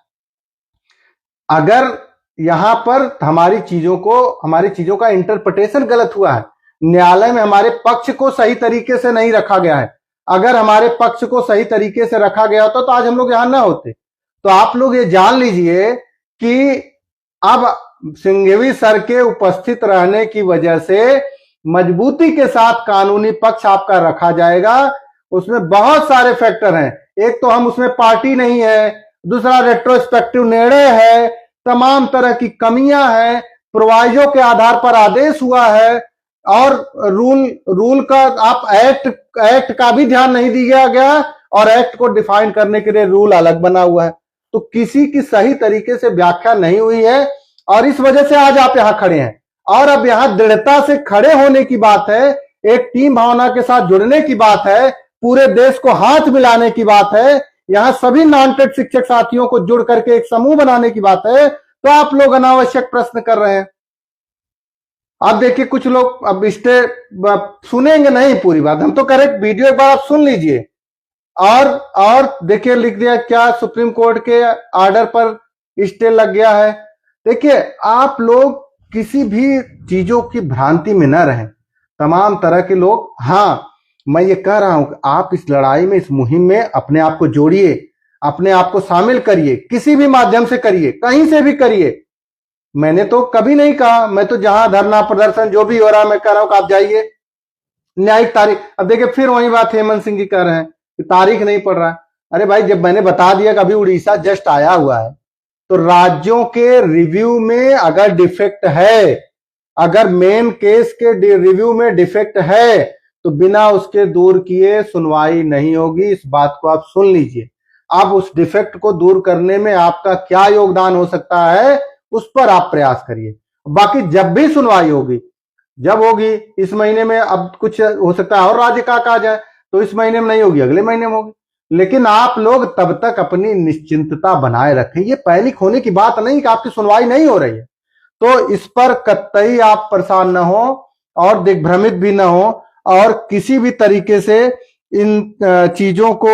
अगर यहां पर हमारी चीजों का इंटरप्रिटेशन गलत हुआ है, न्यायालय में हमारे पक्ष को सही तरीके से नहीं रखा गया है, अगर हमारे पक्ष को सही तरीके से रखा गया होता तो आज हम लोग यहां ना होते। तो आप लोग ये जान लीजिए कि अब सिंघवी सर के उपस्थित रहने की वजह से मजबूती के साथ कानूनी पक्ष आपका रखा जाएगा। उसमें बहुत सारे फैक्टर हैं, एक तो हम उसमें पार्टी नहीं है, दूसरा रेट्रोस्पेक्टिव निर्णय है, तमाम तरह की कमियां हैं, प्रोवाइजो के आधार पर आदेश हुआ है, और रूल का आप एक्ट का भी ध्यान नहीं दिया गया, और एक्ट को डिफाइन करने के लिए रूल अलग बना हुआ है। तो किसी की सही तरीके से व्याख्या नहीं हुई है, और इस वजह से आज आप यहां खड़े हैं। और अब यहां दृढ़ता से खड़े होने की बात है, एक टीम भावना के साथ जुड़ने की बात है, पूरे देश को हाथ मिलाने की बात है, यहां सभी नॉन टेड शिक्षक साथियों को जुड़ करके एक समूह बनाने की बात है। तो आप लोग अनावश्यक प्रश्न कर रहे हैं। अब देखिए कुछ लोग अब सुनेंगे नहीं पूरी बात, हम तो कह रहे वीडियो एक बार आप सुन लीजिए। और देखिए लिख दिया क्या, सुप्रीम कोर्ट के ऑर्डर पर स्टे लग गया है। देखिए आप लोग किसी भी चीजों की भ्रांति में न रहें, तमाम तरह के लोग, हाँ मैं ये कह रहा हूं कि आप इस लड़ाई में, इस मुहिम में अपने आप को जोड़िए, अपने आप को शामिल करिए, किसी भी माध्यम से करिए, कहीं से भी करिए। मैंने तो कभी नहीं कहा, मैं तो जहां धरना प्रदर्शन जो भी हो रहा है मैं कह रहा हूं कि आप जाइए, न्यायिक तारीख। अब देखिए फिर वही बात हेमंत सिंह जी कह रहे हैं कि तारीख नहीं पड़ रहा है। अरे भाई जब मैंने बता दिया कि अभी उड़ीसा जस्ट आया हुआ है, तो राज्यों के रिव्यू में अगर डिफेक्ट है, अगर मेन केस के रिव्यू में डिफेक्ट है, तो बिना उसके दूर किए सुनवाई नहीं होगी। इस बात को आप सुन लीजिए। अब उस डिफेक्ट को दूर करने में आपका क्या योगदान हो सकता है, उस पर आप प्रयास करिए। बाकी जब भी सुनवाई होगी, जब होगी इस महीने में, अब कुछ हो सकता है और राज्य का कहा जाए, तो इस महीने में नहीं होगी, अगले महीने में होगी, लेकिन आप लोग तब तक अपनी निश्चिंतता बनाए रखें। ये पैनिक होने की बात नहीं कि आपकी सुनवाई नहीं हो रही है, तो इस पर कतई आप परेशान न हो और दिग्भ्रमित भी न हो, और किसी भी तरीके से इन चीजों को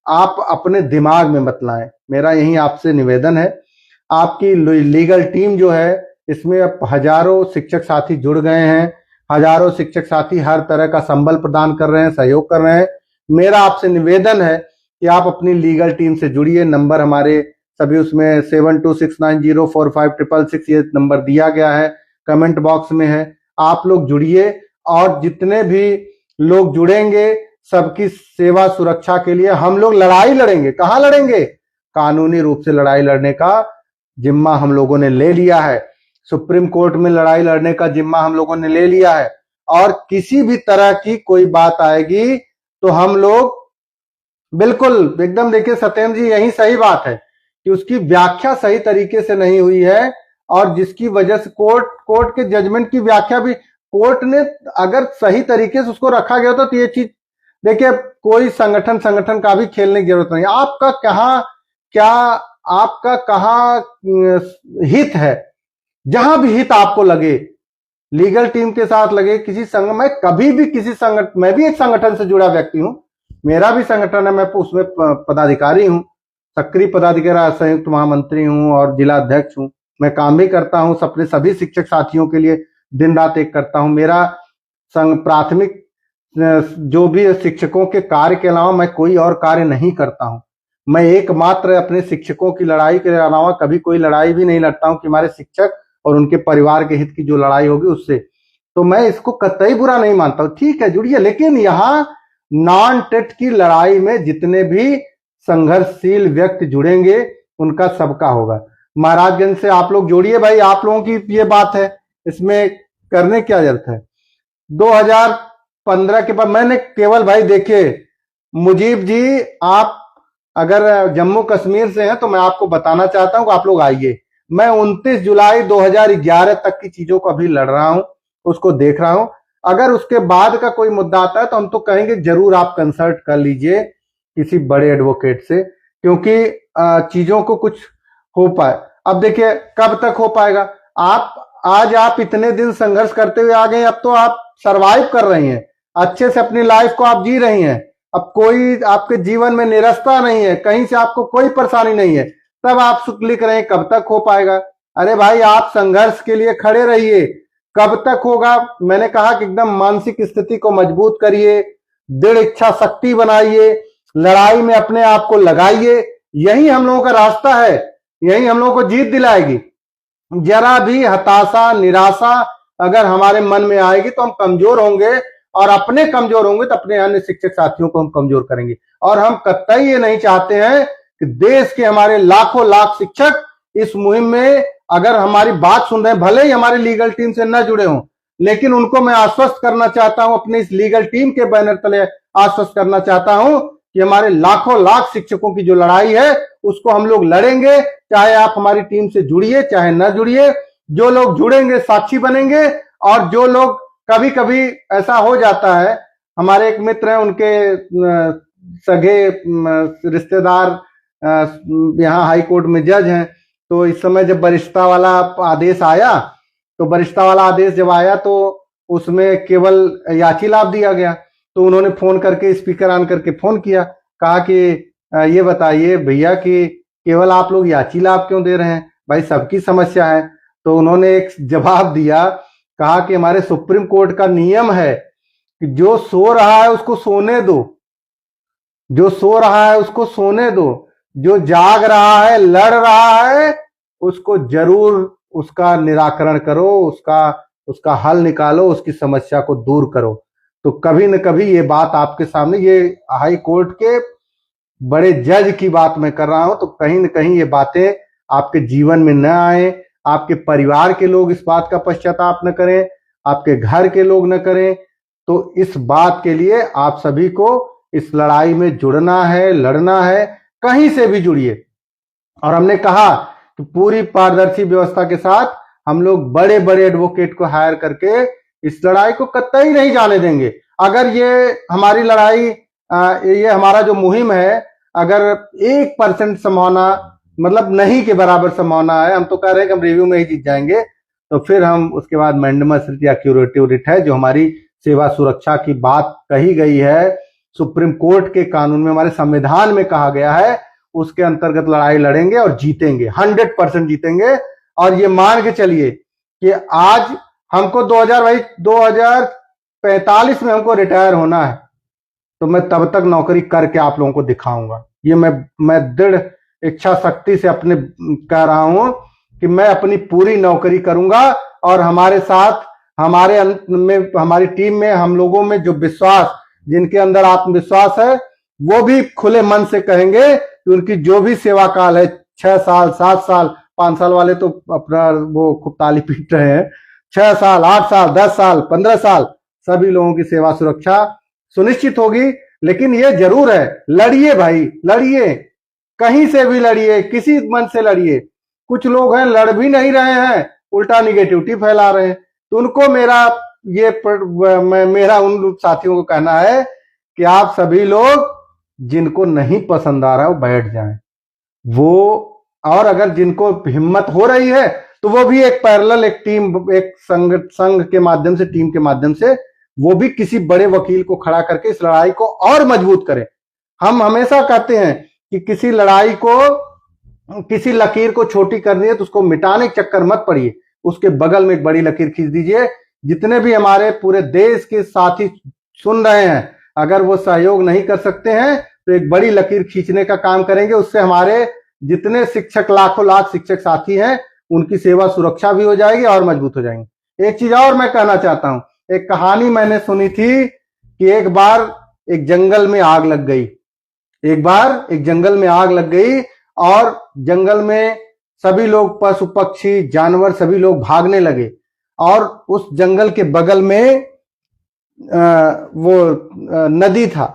आप अपने दिमाग में मत लाएं। मेरा यही आपसे निवेदन है। आपकी लीगल टीम जो है, इसमें अब हजारों शिक्षक साथी जुड़ गए हैं, हजारों शिक्षक साथी हर तरह का संबल प्रदान कर रहे हैं, सहयोग कर रहे हैं। मेरा आपसे निवेदन है कि आप अपनी लीगल टीम से जुड़िए। नंबर हमारे सभी उसमें 7269045666 ये नंबर दिया गया है, कमेंट बॉक्स में है। आप लोग जुड़िए, और जितने भी लोग जुड़ेंगे सबकी सेवा सुरक्षा के लिए हम लोग लड़ाई लड़ेंगे। कहां लड़ेंगे? कानूनी रूप से लड़ाई लड़ने का जिम्मा हम लोगों ने ले लिया है। सुप्रीम कोर्ट में लड़ाई लड़ने का जिम्मा हम लोगों ने ले लिया है, और किसी भी तरह की कोई बात आएगी तो हम लोग बिल्कुल एकदम, देखिए सत्येंद्र जी यही सही बात है कि उसकी व्याख्या सही तरीके से नहीं हुई है और जिसकी वजह से कोर्ट के जजमेंट की व्याख्या भी कोर्ट ने अगर सही तरीके से उसको रखा गया तो ये चीज, देखिए कोई संगठन का भी खेलने की जरूरत नहीं। आपका कहाँ हित है, जहां भी हित आपको लगे, लीगल टीम के साथ लगे, किसी संग, मैं कभी भी किसी संगठन, मैं भी एक संगठन से जुड़ा व्यक्ति हूं, मेरा भी संगठन है, मैं उसमें पदाधिकारी हूं, सक्रिय पदाधिकारी, संयुक्त महामंत्री हूं और जिला अध्यक्ष हूं। मैं काम भी करता हूं अपने सभी शिक्षक साथियों के लिए, दिन रात एक करता हूं। मेरा प्राथमिक जो भी शिक्षकों के कार्य के अलावा मैं कोई और कार्य नहीं करता हूं। मैं एकमात्र अपने शिक्षकों की लड़ाई के अलावा कभी कोई लड़ाई भी नहीं लड़ता हूं कि हमारे शिक्षक और उनके परिवार के हित की जो लड़ाई होगी उससे, तो मैं इसको कतई बुरा नहीं मानता हूं। ठीक है, जुड़िए, लेकिन यहाँ नॉन टेट की लड़ाई में जितने भी संघर्षशील व्यक्ति जुड़ेंगे उनका सबका होगा। महाराजगंज से आप लोग जोड़िए भाई, आप लोगों की ये बात है, इसमें करने क्या जरूरत है। 2015 के बाद मैंने केवल, भाई देखिए मुजीब जी, आप अगर जम्मू कश्मीर से हैं तो मैं आपको बताना चाहता हूं कि आप लोग आइए। मैं 29 जुलाई 2011 तक की चीजों को अभी लड़ रहा हूं, उसको देख रहा हूं। अगर उसके बाद का कोई मुद्दा आता है तो हम तो कहेंगे जरूर आप कंसल्ट कर लीजिए किसी बड़े एडवोकेट से, क्योंकि चीजों को कुछ हो पाए। अब देखिए कब तक हो पाएगा, आप इतने दिन संघर्ष करते हुए आ गए, अब तो आप सरवाइव कर रही हैं, अच्छे से अपनी लाइफ को आप जी रही हैं, अब कोई आपके जीवन में निरस्ता नहीं है, कहीं से आपको कोई परेशानी नहीं है, तब आप सुख लिख रहे हैं कब तक हो पाएगा। अरे भाई आप संघर्ष के लिए खड़े रहिए, कब तक होगा। मैंने कहा कि एकदम मानसिक स्थिति को मजबूत करिए, दृढ़ इच्छा शक्ति बनाइए, लड़ाई में अपने आप को लगाइए, यही हम लोगों का रास्ता है, यही हम लोगों को जीत दिलाएगी। जरा भी हताशा निराशा अगर हमारे मन में आएगी तो हम कमजोर होंगे, और अपने कमजोर होंगे तो अपने अन्य शिक्षक साथियों को हम कमजोर करेंगे। और हम कतई ये नहीं चाहते हैं कि देश के हमारे लाखों लाख शिक्षक इस मुहिम में अगर हमारी बात सुन रहे हैं, भले ही हमारी लीगल टीम से न जुड़े हों, लेकिन उनको मैं आश्वस्त करना चाहता हूं, अपने इस लीगल टीम के बैनर तले आश्वस्त करना चाहता हूं कि हमारे लाखों लाख शिक्षकों की जो लड़ाई है उसको हम लोग लड़ेंगे, चाहे आप हमारी टीम से जुड़िए चाहे न जुड़िए। जो लोग जुड़ेंगे साक्षी बनेंगे, और जो लोग, कभी कभी ऐसा हो जाता है, हमारे एक मित्र हैं, उनके सगे रिश्तेदार यहाँ हाई कोर्ट में जज हैं, तो इस समय जब वरिष्ठता वाला आदेश आया, तो वरिष्ठता वाला आदेश जब आया तो उसमें केवल याची लाभ दिया गया। तो उन्होंने फोन करके, स्पीकर ऑन करके फोन किया, कहा कि ये बताइए भैया कि केवल आप लोग याची लाभ क्यों दे रहे हैं, भाई सबकी समस्या है। तो उन्होंने एक जवाब दिया, कहा कि हमारे सुप्रीम कोर्ट का नियम है कि जो सो रहा है उसको सोने दो, जो सो रहा है उसको सोने दो, जो जाग रहा है लड़ रहा है उसको जरूर उसका निराकरण करो, उसका हल निकालो, उसकी समस्या को दूर करो। तो कभी न कभी ये बात आपके सामने, ये हाई कोर्ट के बड़े जज की बात मैं कर रहा हूं, तो कहीं न कहीं ये बातें आपके जीवन में न आए, आपके परिवार के लोग इस बात का पश्चाताप न करें, आपके घर के लोग न करें। तो इस बात के लिए आप सभी को इस लड़ाई में जुड़ना है, लड़ना है, कहीं से भी जुड़िए। और हमने कहा कि पूरी पारदर्शी व्यवस्था के साथ हम लोग बड़े बड़े एडवोकेट को हायर करके इस लड़ाई को कतई नहीं जाने देंगे। अगर ये हमारी लड़ाई, ये हमारा जो मुहिम है, अगर 1% संभावना, मतलब नहीं के बराबर संभावना है, हम तो कह रहे हैं कि हम रिव्यू में ही जीत जाएंगे, तो फिर हम उसके बाद मैंडेमस रिट या क्यूरेटिव रिट है, जो हमारी सेवा सुरक्षा की बात कही गई है सुप्रीम कोर्ट के कानून में, हमारे संविधान में कहा गया है, उसके अंतर्गत लड़ाई लड़ेंगे और जीतेंगे, 100% जीतेंगे। और ये मान के चलिए कि आज हमको 2045 में हमको रिटायर होना है, तो मैं तब तक नौकरी करके आप लोगों को दिखाऊंगा। ये मैं दृढ़ इच्छा शक्ति से अपने कह रहा हूं कि मैं अपनी पूरी नौकरी करूंगा, और हमारे साथ, हमारे में, हमारी टीम में, हम लोगों में जो विश्वास, जिनके अंदर आत्मविश्वास है, वो भी खुले मन से कहेंगे कि उनकी जो भी सेवा काल है, 6 साल 7 साल 5 साल वाले तो अपना वो खूब ताली पीट रहे हैं, 6 साल 8 साल 10 साल 15 साल, सभी लोगों की सेवा सुरक्षा सुनिश्चित होगी। लेकिन ये जरूर है, लड़िए भाई, लड़िए, कहीं से भी लड़िए, किसी मन से लड़िए। कुछ लोग हैं लड़ भी नहीं रहे हैं, उल्टा निगेटिविटी फैला रहे हैं। तो उनको मेरा उन साथियों को कहना है कि आप सभी लोग जिनको नहीं पसंद आ रहा है वो बैठ जाएं। वो और अगर जिनको हिम्मत हो रही है तो वो भी एक पैरेलल, एक टीम, एक संघ के माध्यम से, टीम के माध्यम से वो भी किसी बड़े वकील को खड़ा करके इस लड़ाई को और मजबूत करें। हम हमेशा कहते हैं कि किसी लड़ाई को, किसी लकीर को छोटी करनी है तो उसको मिटाने के चक्कर मत पड़िए, उसके बगल में एक बड़ी लकीर खींच दीजिए। जितने भी हमारे पूरे देश के साथी सुन रहे हैं, अगर वो सहयोग नहीं कर सकते हैं तो एक बड़ी लकीर खींचने का काम करेंगे। उससे हमारे जितने शिक्षक, लाखों लाख शिक्षक साथी हैं, उनकी सेवा सुरक्षा भी हो जाएगी और मजबूत हो जाएंगे। एक चीज और मैं कहना चाहता हूं, एक कहानी मैंने सुनी थी कि एक बार एक जंगल में आग लग गई। एक बार एक जंगल में आग लग गई और जंगल में सभी लोग, पशु पक्षी जानवर सभी लोग भागने लगे। और उस जंगल के बगल में वो नदी था।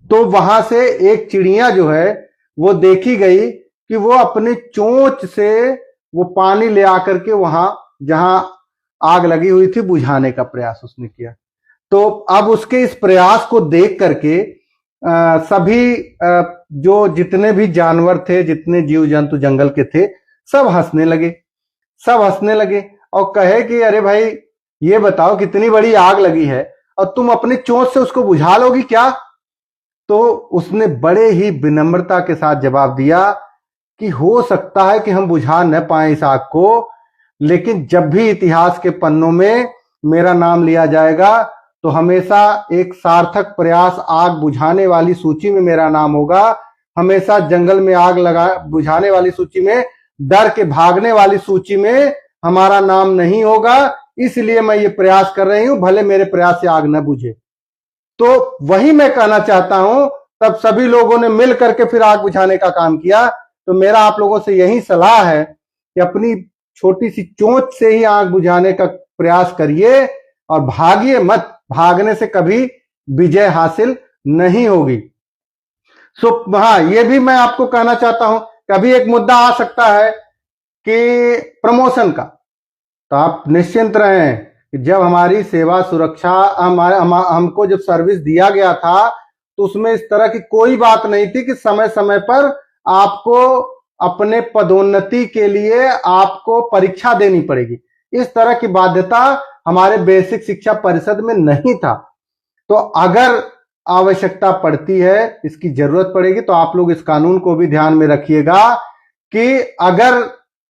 तो वहां से एक चिड़िया जो है वो देखी गई कि वो अपने चोंच से वो पानी ले आकर के वहां जहां आग लगी हुई थी बुझाने का प्रयास उसने किया। तो अब उसके इस प्रयास को देख करके सभी जो जितने भी जानवर थे, जितने जीव जंतु जंगल के थे, सब हंसने लगे, सब हंसने लगे और कहे कि अरे भाई ये बताओ कितनी बड़ी आग लगी है और तुम अपने चोंच से उसको बुझा लोगी क्या? तो उसने बड़े ही विनम्रता के साथ जवाब दिया कि हो सकता है कि हम बुझा न पाए इस आग को, लेकिन जब भी इतिहास के पन्नों में मेरा नाम लिया जाएगा तो हमेशा एक सार्थक प्रयास, आग बुझाने वाली सूची में मेरा नाम होगा। हमेशा जंगल में आग लगा बुझाने वाली सूची में, डर के भागने वाली सूची में हमारा नाम नहीं होगा। इसलिए मैं ये प्रयास कर रही हूं, भले मेरे प्रयास से आग न बुझे। तो वही मैं कहना चाहता हूं। तब सभी लोगों ने मिल करके फिर आग बुझाने का काम किया। तो मेरा आप लोगों से यही सलाह है कि अपनी छोटी सी चोंच से ही आग बुझाने का प्रयास करिए और भागिए मत। भागने से कभी विजय हासिल नहीं होगी। हाँ, ये भी मैं आपको कहना चाहता हूं, कभी एक मुद्दा आ सकता है कि प्रमोशन का, तो आप निश्चिंत रहें कि जब हमारी सेवा सुरक्षा, हमको जब सर्विस दिया गया था तो उसमें इस तरह की कोई बात नहीं थी कि समय समय पर आपको अपने पदोन्नति के लिए आपको परीक्षा देनी पड़ेगी। इस तरह की बाध्यता हमारे बेसिक शिक्षा परिषद में नहीं था। तो अगर आवश्यकता पड़ती है, इसकी जरूरत पड़ेगी, तो आप लोग इस कानून को भी ध्यान में रखिएगा कि अगर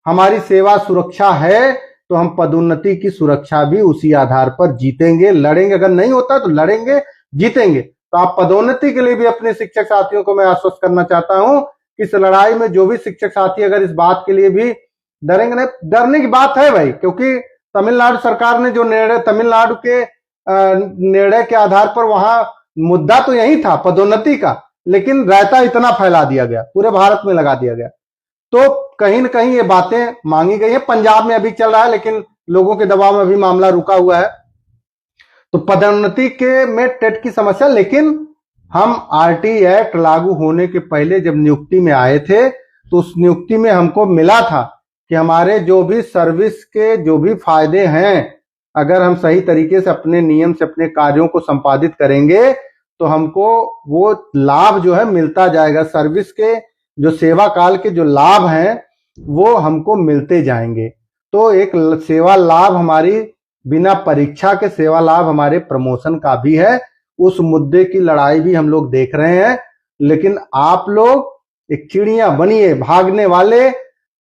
हमारी सेवा सुरक्षा है तो हम पदोन्नति की सुरक्षा भी उसी आधार पर जीतेंगे, लड़ेंगे। अगर नहीं होता तो लड़ेंगे, जीतेंगे। तो आप पदोन्नति के लिए भी अपने शिक्षक साथियों को मैं आश्वस्त करना चाहता हूं कि इस लड़ाई में जो भी शिक्षक साथी अगर इस बात के लिए भी डरेंगे, नहीं डरने की बात है भाई, क्योंकि तमिलनाडु सरकार ने जो निर्णय, तमिलनाडु के निर्णय के आधार पर वहां मुद्दा तो यही था पदोन्नति का, लेकिन रायता इतना फैला दिया गया, पूरे भारत में लगा दिया गया। तो कहीं न कहीं ये बातें मांगी गई है। पंजाब में अभी चल रहा है, लेकिन लोगों के दबाव में अभी मामला रुका हुआ है। तो पदोन्नति के में टेट की समस्या, लेकिन हम आरटी एक्ट लागू होने के पहले जब नियुक्ति में आए थे तो उस नियुक्ति में हमको मिला था कि हमारे जो भी सर्विस के जो भी फायदे हैं, अगर हम सही तरीके से अपने नियम से अपने कार्यों को संपादित करेंगे तो हमको वो लाभ जो है मिलता जाएगा। सर्विस के जो सेवा काल के जो लाभ हैं वो हमको मिलते जाएंगे। तो एक सेवा लाभ हमारी, बिना परीक्षा के सेवा लाभ हमारे प्रमोशन का भी है। उस मुद्दे की लड़ाई भी हम लोग देख रहे हैं। लेकिन आप लोग एक चिड़िया बनिए, भागने वाले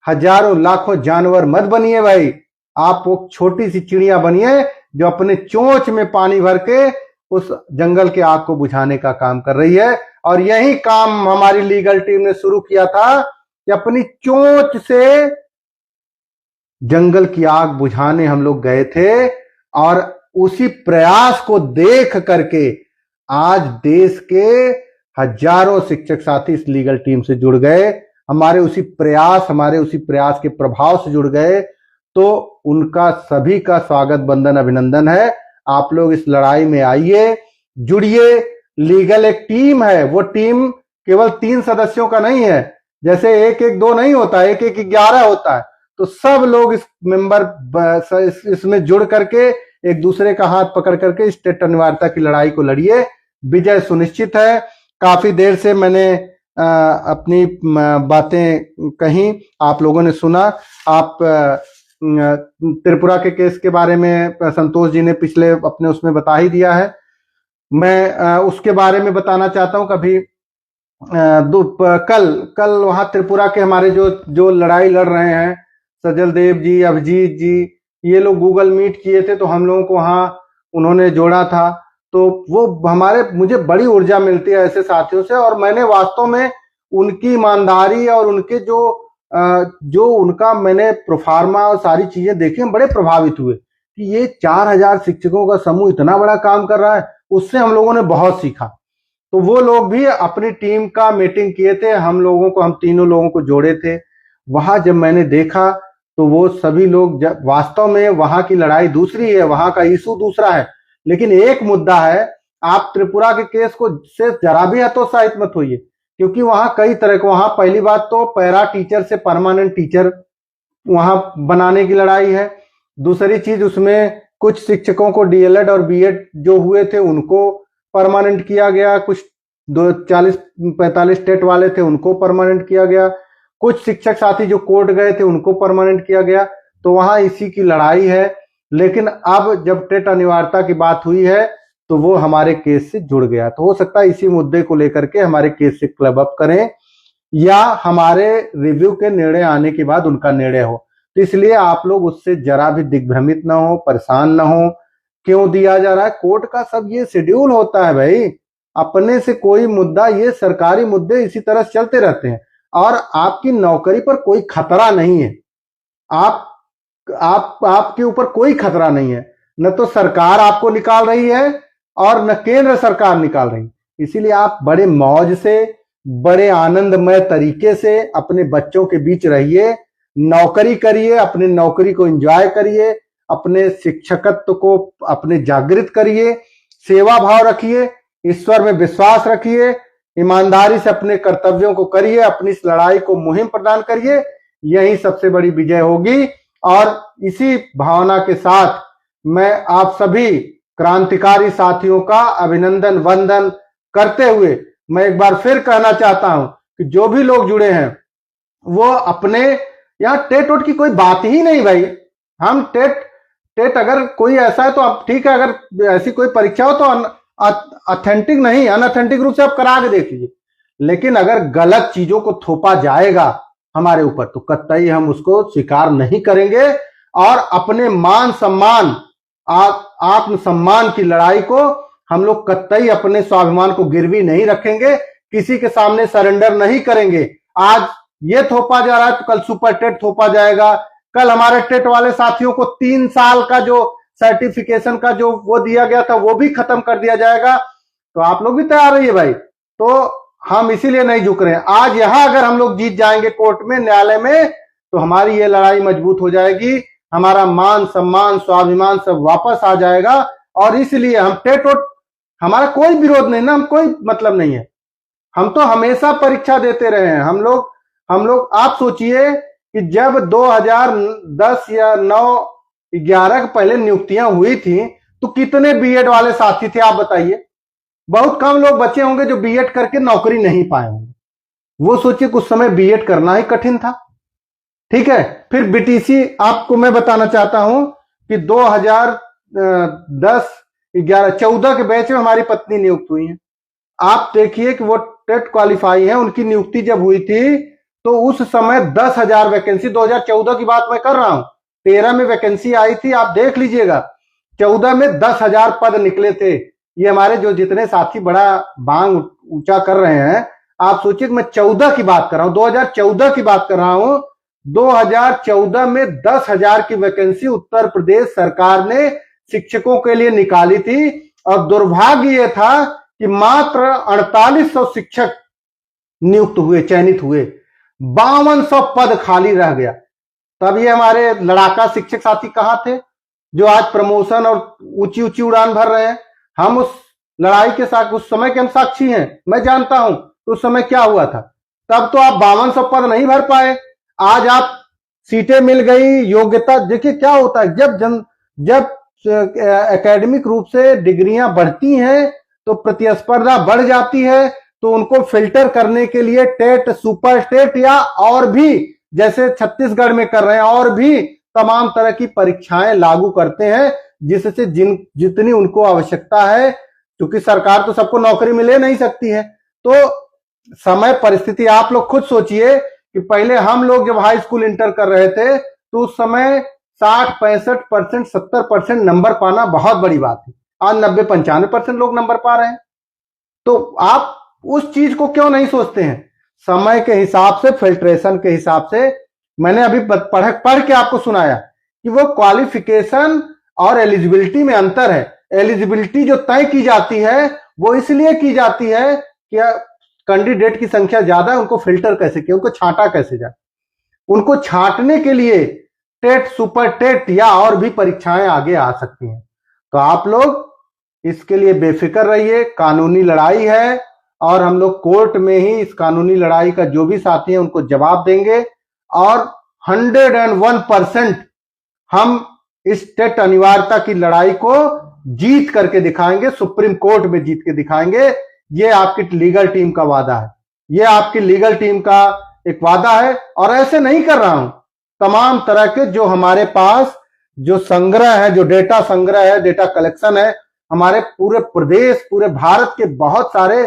हजारों लाखों जानवर मत बनिए भाई। आप वो छोटी सी चिड़िया बनिए जो अपने चोंच में पानी भर के उस जंगल के आग को बुझाने का काम कर रही है। और यही काम हमारी लीगल टीम ने शुरू किया था कि अपनी चोंच से जंगल की आग बुझाने हम लोग गए थे। और उसी प्रयास को देख करके आज देश के हजारों शिक्षक साथी इस लीगल टीम से जुड़ गए, हमारे उसी प्रयास के प्रभाव से जुड़ गए। तो उनका सभी का स्वागत, बंदन, अभिनंदन है। आप लोग इस लड़ाई में आइए, जुड़िए। लीगल एक टीम है, वो टीम केवल 3 सदस्यों का नहीं है, जैसे 1-1-2 नहीं होता, 1-1-11 होता है। तो सब लोग इस इसमें जुड़ करके एक दूसरे का हाथ पकड़ करके इस टेट अनिवार्यता की लड़ाई को लड़िए। विजय सुनिश्चित है। काफी देर से मैंने अपनी बातें कही, आप लोगों ने सुना। आप त्रिपुरा के केस के बारे में संतोष जी ने पिछले अपने उसमें बता ही दिया है। मैं उसके बारे में बताना चाहता हूं। कभी कल वहां त्रिपुरा के हमारे जो लड़ाई लड़ रहे हैं, सजल देव जी, अभिजीत जी, ये लोग गूगल मीट किए थे, तो हम लोगों को वहां उन्होंने जोड़ा था। तो वो मुझे बड़ी ऊर्जा मिलती है ऐसे साथियों से, और मैंने वास्तव में उनकी ईमानदारी और उनके जो उनका मैंने प्रोफार्मा और सारी चीजें देखी, हम बड़े प्रभावित हुए कि ये 4000 शिक्षकों का समूह इतना बड़ा काम कर रहा है। उससे हम लोगों ने बहुत सीखा। तो वो लोग भी अपनी टीम का मीटिंग किए थे, हम तीनों लोगों को जोड़े थे। वहां जब मैंने देखा तो वो सभी लोग, वास्तव में वहां की लड़ाई दूसरी है, वहां का इशू दूसरा है, लेकिन एक मुद्दा है। आप त्रिपुरा के केस को से जरा भी हतोत्साहित मत होइए, क्योंकि वहां कई तरह के, वहां पहली बात तो पैरा टीचर से परमानेंट टीचर वहां बनाने की लड़ाई है। दूसरी चीज, उसमें कुछ शिक्षकों को डीएलएड और बीएड जो हुए थे उनको परमानेंट किया गया, कुछ 40-45 स्टेट वाले थे उनको परमानेंट किया गया, कुछ शिक्षक साथी जो कोर्ट गए थे उनको परमानेंट किया गया। तो वहां इसी की लड़ाई है। लेकिन अब जब टेट अनिवार्यता की बात हुई है तो वो हमारे केस से जुड़ गया। तो हो सकता है इसी मुद्दे को लेकर के हमारे केस से क्लब अप करें, या हमारे रिव्यू के निर्णय आने के बाद उनका निर्णय हो। तो इसलिए आप लोग उससे जरा भी दिग्भ्रमित ना हो, परेशान ना हो। क्यों दिया जा रहा है? कोर्ट का सब ये शेड्यूल होता है भाई। अपने से कोई मुद्दा, ये सरकारी मुद्दे इसी तरह चलते रहते हैं, और आपकी नौकरी पर कोई खतरा नहीं है। आपके ऊपर कोई खतरा नहीं है। न तो सरकार आपको निकाल रही है और न केंद्र सरकार निकाल रही। इसीलिए आप बड़े मौज से, बड़े आनंदमय तरीके से अपने बच्चों के बीच रहिए, नौकरी करिए, अपनी नौकरी को एंजॉय करिए, अपने शिक्षकत्व को अपने जागृत करिए, सेवा भाव रखिए, ईश्वर में विश्वास रखिए, ईमानदारी से अपने कर्तव्यों को करिए, अपनी इस लड़ाई को मुहिम प्रदान करिए। यही सबसे बड़ी विजय होगी। और इसी भावना के साथ मैं आप सभी क्रांतिकारी साथियों का अभिनंदन वंदन करते हुए मैं एक बार फिर कहना चाहता हूं कि जो भी लोग जुड़े हैं वो अपने, यहां टेट वोट की कोई बात ही नहीं भाई। हम टेट अगर कोई ऐसा है तो आप ठीक है, अगर ऐसी कोई परीक्षा हो तो ऑथेंटिक नहीं, अनऑथेंटिक रूप से आप करा के देख लीजिए। लेकिन अगर गलत चीजों को थोपा जाएगा हमारे ऊपर तो कतई हम उसको स्वीकार नहीं करेंगे, और अपने मान सम्मान, आत्मसम्मान की लड़ाई को हम लोग कतई अपने स्वाभिमान को गिरवी नहीं रखेंगे, किसी के सामने सरेंडर नहीं करेंगे। आज ये थोपा जा रहा है तो कल सुपर टेट थोपा जाएगा, कल हमारे टेट वाले साथियों को 3 साल का जो सर्टिफिकेशन का जो वो दिया गया था वो भी खत्म कर दिया जाएगा। तो आप लोग भी तैयार रहिए भाई। तो हम इसीलिए नहीं झुक रहे हैं। आज यहां अगर हम लोग जीत जाएंगे कोर्ट में, न्यायालय में, तो हमारी ये लड़ाई मजबूत हो जाएगी, हमारा मान सम्मान स्वाभिमान सब वापस आ जाएगा। और इसलिए हम टेट वोट, हमारा कोई विरोध नहीं ना, हम कोई मतलब नहीं है, हम तो हमेशा परीक्षा देते रहे हैं। हम लोग आप सोचिए कि जब 2010 या 9-11 के पहले नियुक्तियां हुई थी तो कितने बीएड वाले साथी थे आप बताइए? बहुत कम लोग बचे होंगे जो बीएड करके नौकरी नहीं पाए होंगे। वो सोचिए कुछ समय बीएड करना ही कठिन था। ठीक है, फिर बीटीसी आपको मैं बताना चाहता हूं कि 2010, 11, 14 के बैच में हमारी पत्नी नियुक्त हुई है। आप देखिए कि वो टेट क्वालिफाई है, उनकी नियुक्ति जब हुई थी तो उस समय 10,000 वैकेंसी, 2014 की बात मैं कर रहा हूं, 13 में वैकेंसी आई थी, आप देख लीजिएगा। 14 में 10,000 पद निकले थे। ये हमारे जो जितने साथी बड़ा बांग ऊंचा कर रहे हैं, आप सोचिए कि मैं 14 की बात कर रहा हूं, 2014 की बात कर रहा हूं। 2014 में 10,000 की वैकेंसी उत्तर प्रदेश सरकार ने शिक्षकों के लिए निकाली थी, और दुर्भाग्य यह था कि मात्र 4800 शिक्षक नियुक्त हुए, चयनित हुए, 5200 पद खाली रह गया। तब ये हमारे लड़ाका शिक्षक साथी कहां थे? जो आज प्रमोशन और ऊंची ऊंची उड़ान भर रहे हैं। हम उस लड़ाई के साथ उस समय के हम साक्षी हैं। मैं जानता हूं उस समय क्या हुआ था। तब तो आप 5200 पद नहीं भर पाए, आज आप सीटें मिल गई, योग्यता। देखिए क्या होता है, जब एकेडमिक रूप से डिग्रियां बढ़ती हैं तो प्रतिस्पर्धा बढ़ जाती है, तो उनको फिल्टर करने के लिए टेट, सुपर टेट या और भी जैसे छत्तीसगढ़ में कर रहे हैं, और भी तमाम तरह की परीक्षाएं लागू करते हैं, जिससे जितनी उनको आवश्यकता है, क्योंकि सरकार तो सबको नौकरी मिले नहीं सकती है। तो समय, परिस्थिति, आप लोग खुद सोचिए कि पहले हम लोग जब हाई स्कूल इंटर कर रहे थे तो उस समय 60, 65%, 70% नंबर पाना बहुत बड़ी बात है। आज 90, 95% लोग नंबर पा रहे हैं। तो आप उस चीज को क्यों नहीं सोचते हैं? समय के हिसाब से, फिल्ट्रेशन के हिसाब से। मैंने अभी पढ़ के आपको सुनाया कि वो क्वालिफिकेशन और एलिजिबिलिटी में अंतर है। एलिजिबिलिटी जो तय की जाती है वो इसलिए की जाती है कि कैंडिडेट की संख्या ज्यादा है, उनको फिल्टर कैसे किया, उनको छांटा कैसे जाए। उनको छांटने के लिए टेट, सुपर टेट या और भी परीक्षाएं आगे आ सकती हैं। तो आप लोग इसके लिए बेफिक्र रहिए। कानूनी लड़ाई है और हम लोग कोर्ट में ही इस कानूनी लड़ाई का जो भी साथी है उनको जवाब देंगे, और 101% हम इस टेट अनिवार्यता की लड़ाई को जीत करके दिखाएंगे, सुप्रीम कोर्ट में जीत के दिखाएंगे। ये आपकी लीगल टीम का वादा है, ये आपकी लीगल टीम का एक वादा है। और ऐसे नहीं कर रहा हूं, तमाम तरह के जो हमारे पास जो संग्रह है, जो डेटा संग्रह है, डेटा कलेक्शन है, हमारे पूरे प्रदेश, पूरे भारत के बहुत सारे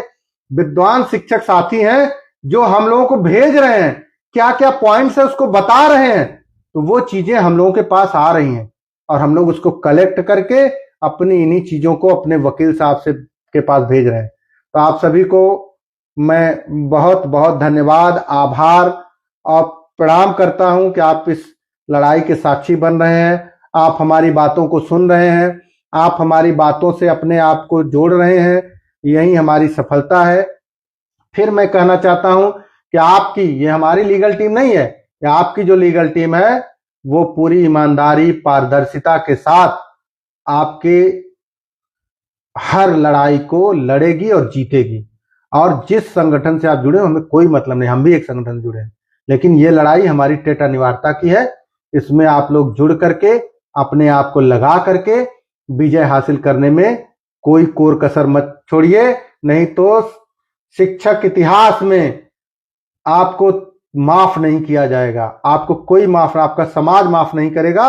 विद्वान शिक्षक साथी हैं जो हम लोगों को भेज रहे हैं, क्या क्या पॉइंट्स है उसको बता रहे हैं। तो वो चीजें हम लोगों के पास आ रही हैं और हम लोग उसको कलेक्ट करके अपनी इन्हीं चीजों को अपने वकील साहब से के पास भेज रहे हैं। तो आप सभी को मैं बहुत बहुत धन्यवाद, आभार और प्रणाम करता हूं कि आप इस लड़ाई के साक्षी बन रहे हैं। आप हमारी बातों को सुन रहे हैं, आप हमारी बातों से अपने आप को जोड़ रहे हैं, यही हमारी सफलता है। फिर मैं कहना चाहता हूं कि आपकी, ये हमारी लीगल टीम नहीं है, ये आपकी जो लीगल टीम है वो पूरी ईमानदारी, पारदर्शिता के साथ आपके हर लड़ाई को लड़ेगी और जीतेगी। और जिस संगठन से आप जुड़े हो, हमें कोई मतलब नहीं, हम भी एक संगठन से जुड़े हैं, लेकिन ये लड़ाई हमारी टेट अनिवार्यता की है। इसमें आप लोग जुड़ करके अपने आप को लगा करके विजय हासिल करने में कोई कोर कसर मत छोड़िए, नहीं तो शिक्षक इतिहास में आपको माफ नहीं किया जाएगा। आपको कोई माफ, आपका समाज माफ नहीं करेगा,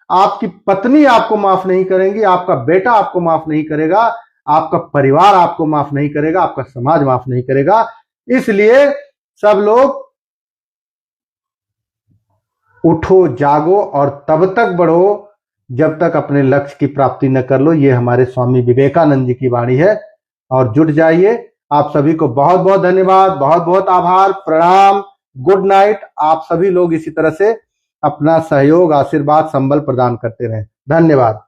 आपकी पत्नी आपको माफ नहीं करेंगी, आपका बेटा आपको माफ नहीं करेगा, आपका परिवार आपको माफ नहीं करेगा, आपका समाज माफ नहीं करेगा। इसलिए सब लोग उठो, जागो और तब तक बढ़ो जब तक अपने लक्ष्य की प्राप्ति न कर लो। ये हमारे स्वामी विवेकानंद जी की वाणी है। और जुट जाइए। आप सभी को बहुत बहुत धन्यवाद, बहुत बहुत आभार, प्रणाम, गुड नाइट। आप सभी लोग इसी तरह से अपना सहयोग, आशीर्वाद, संबल प्रदान करते रहें। धन्यवाद।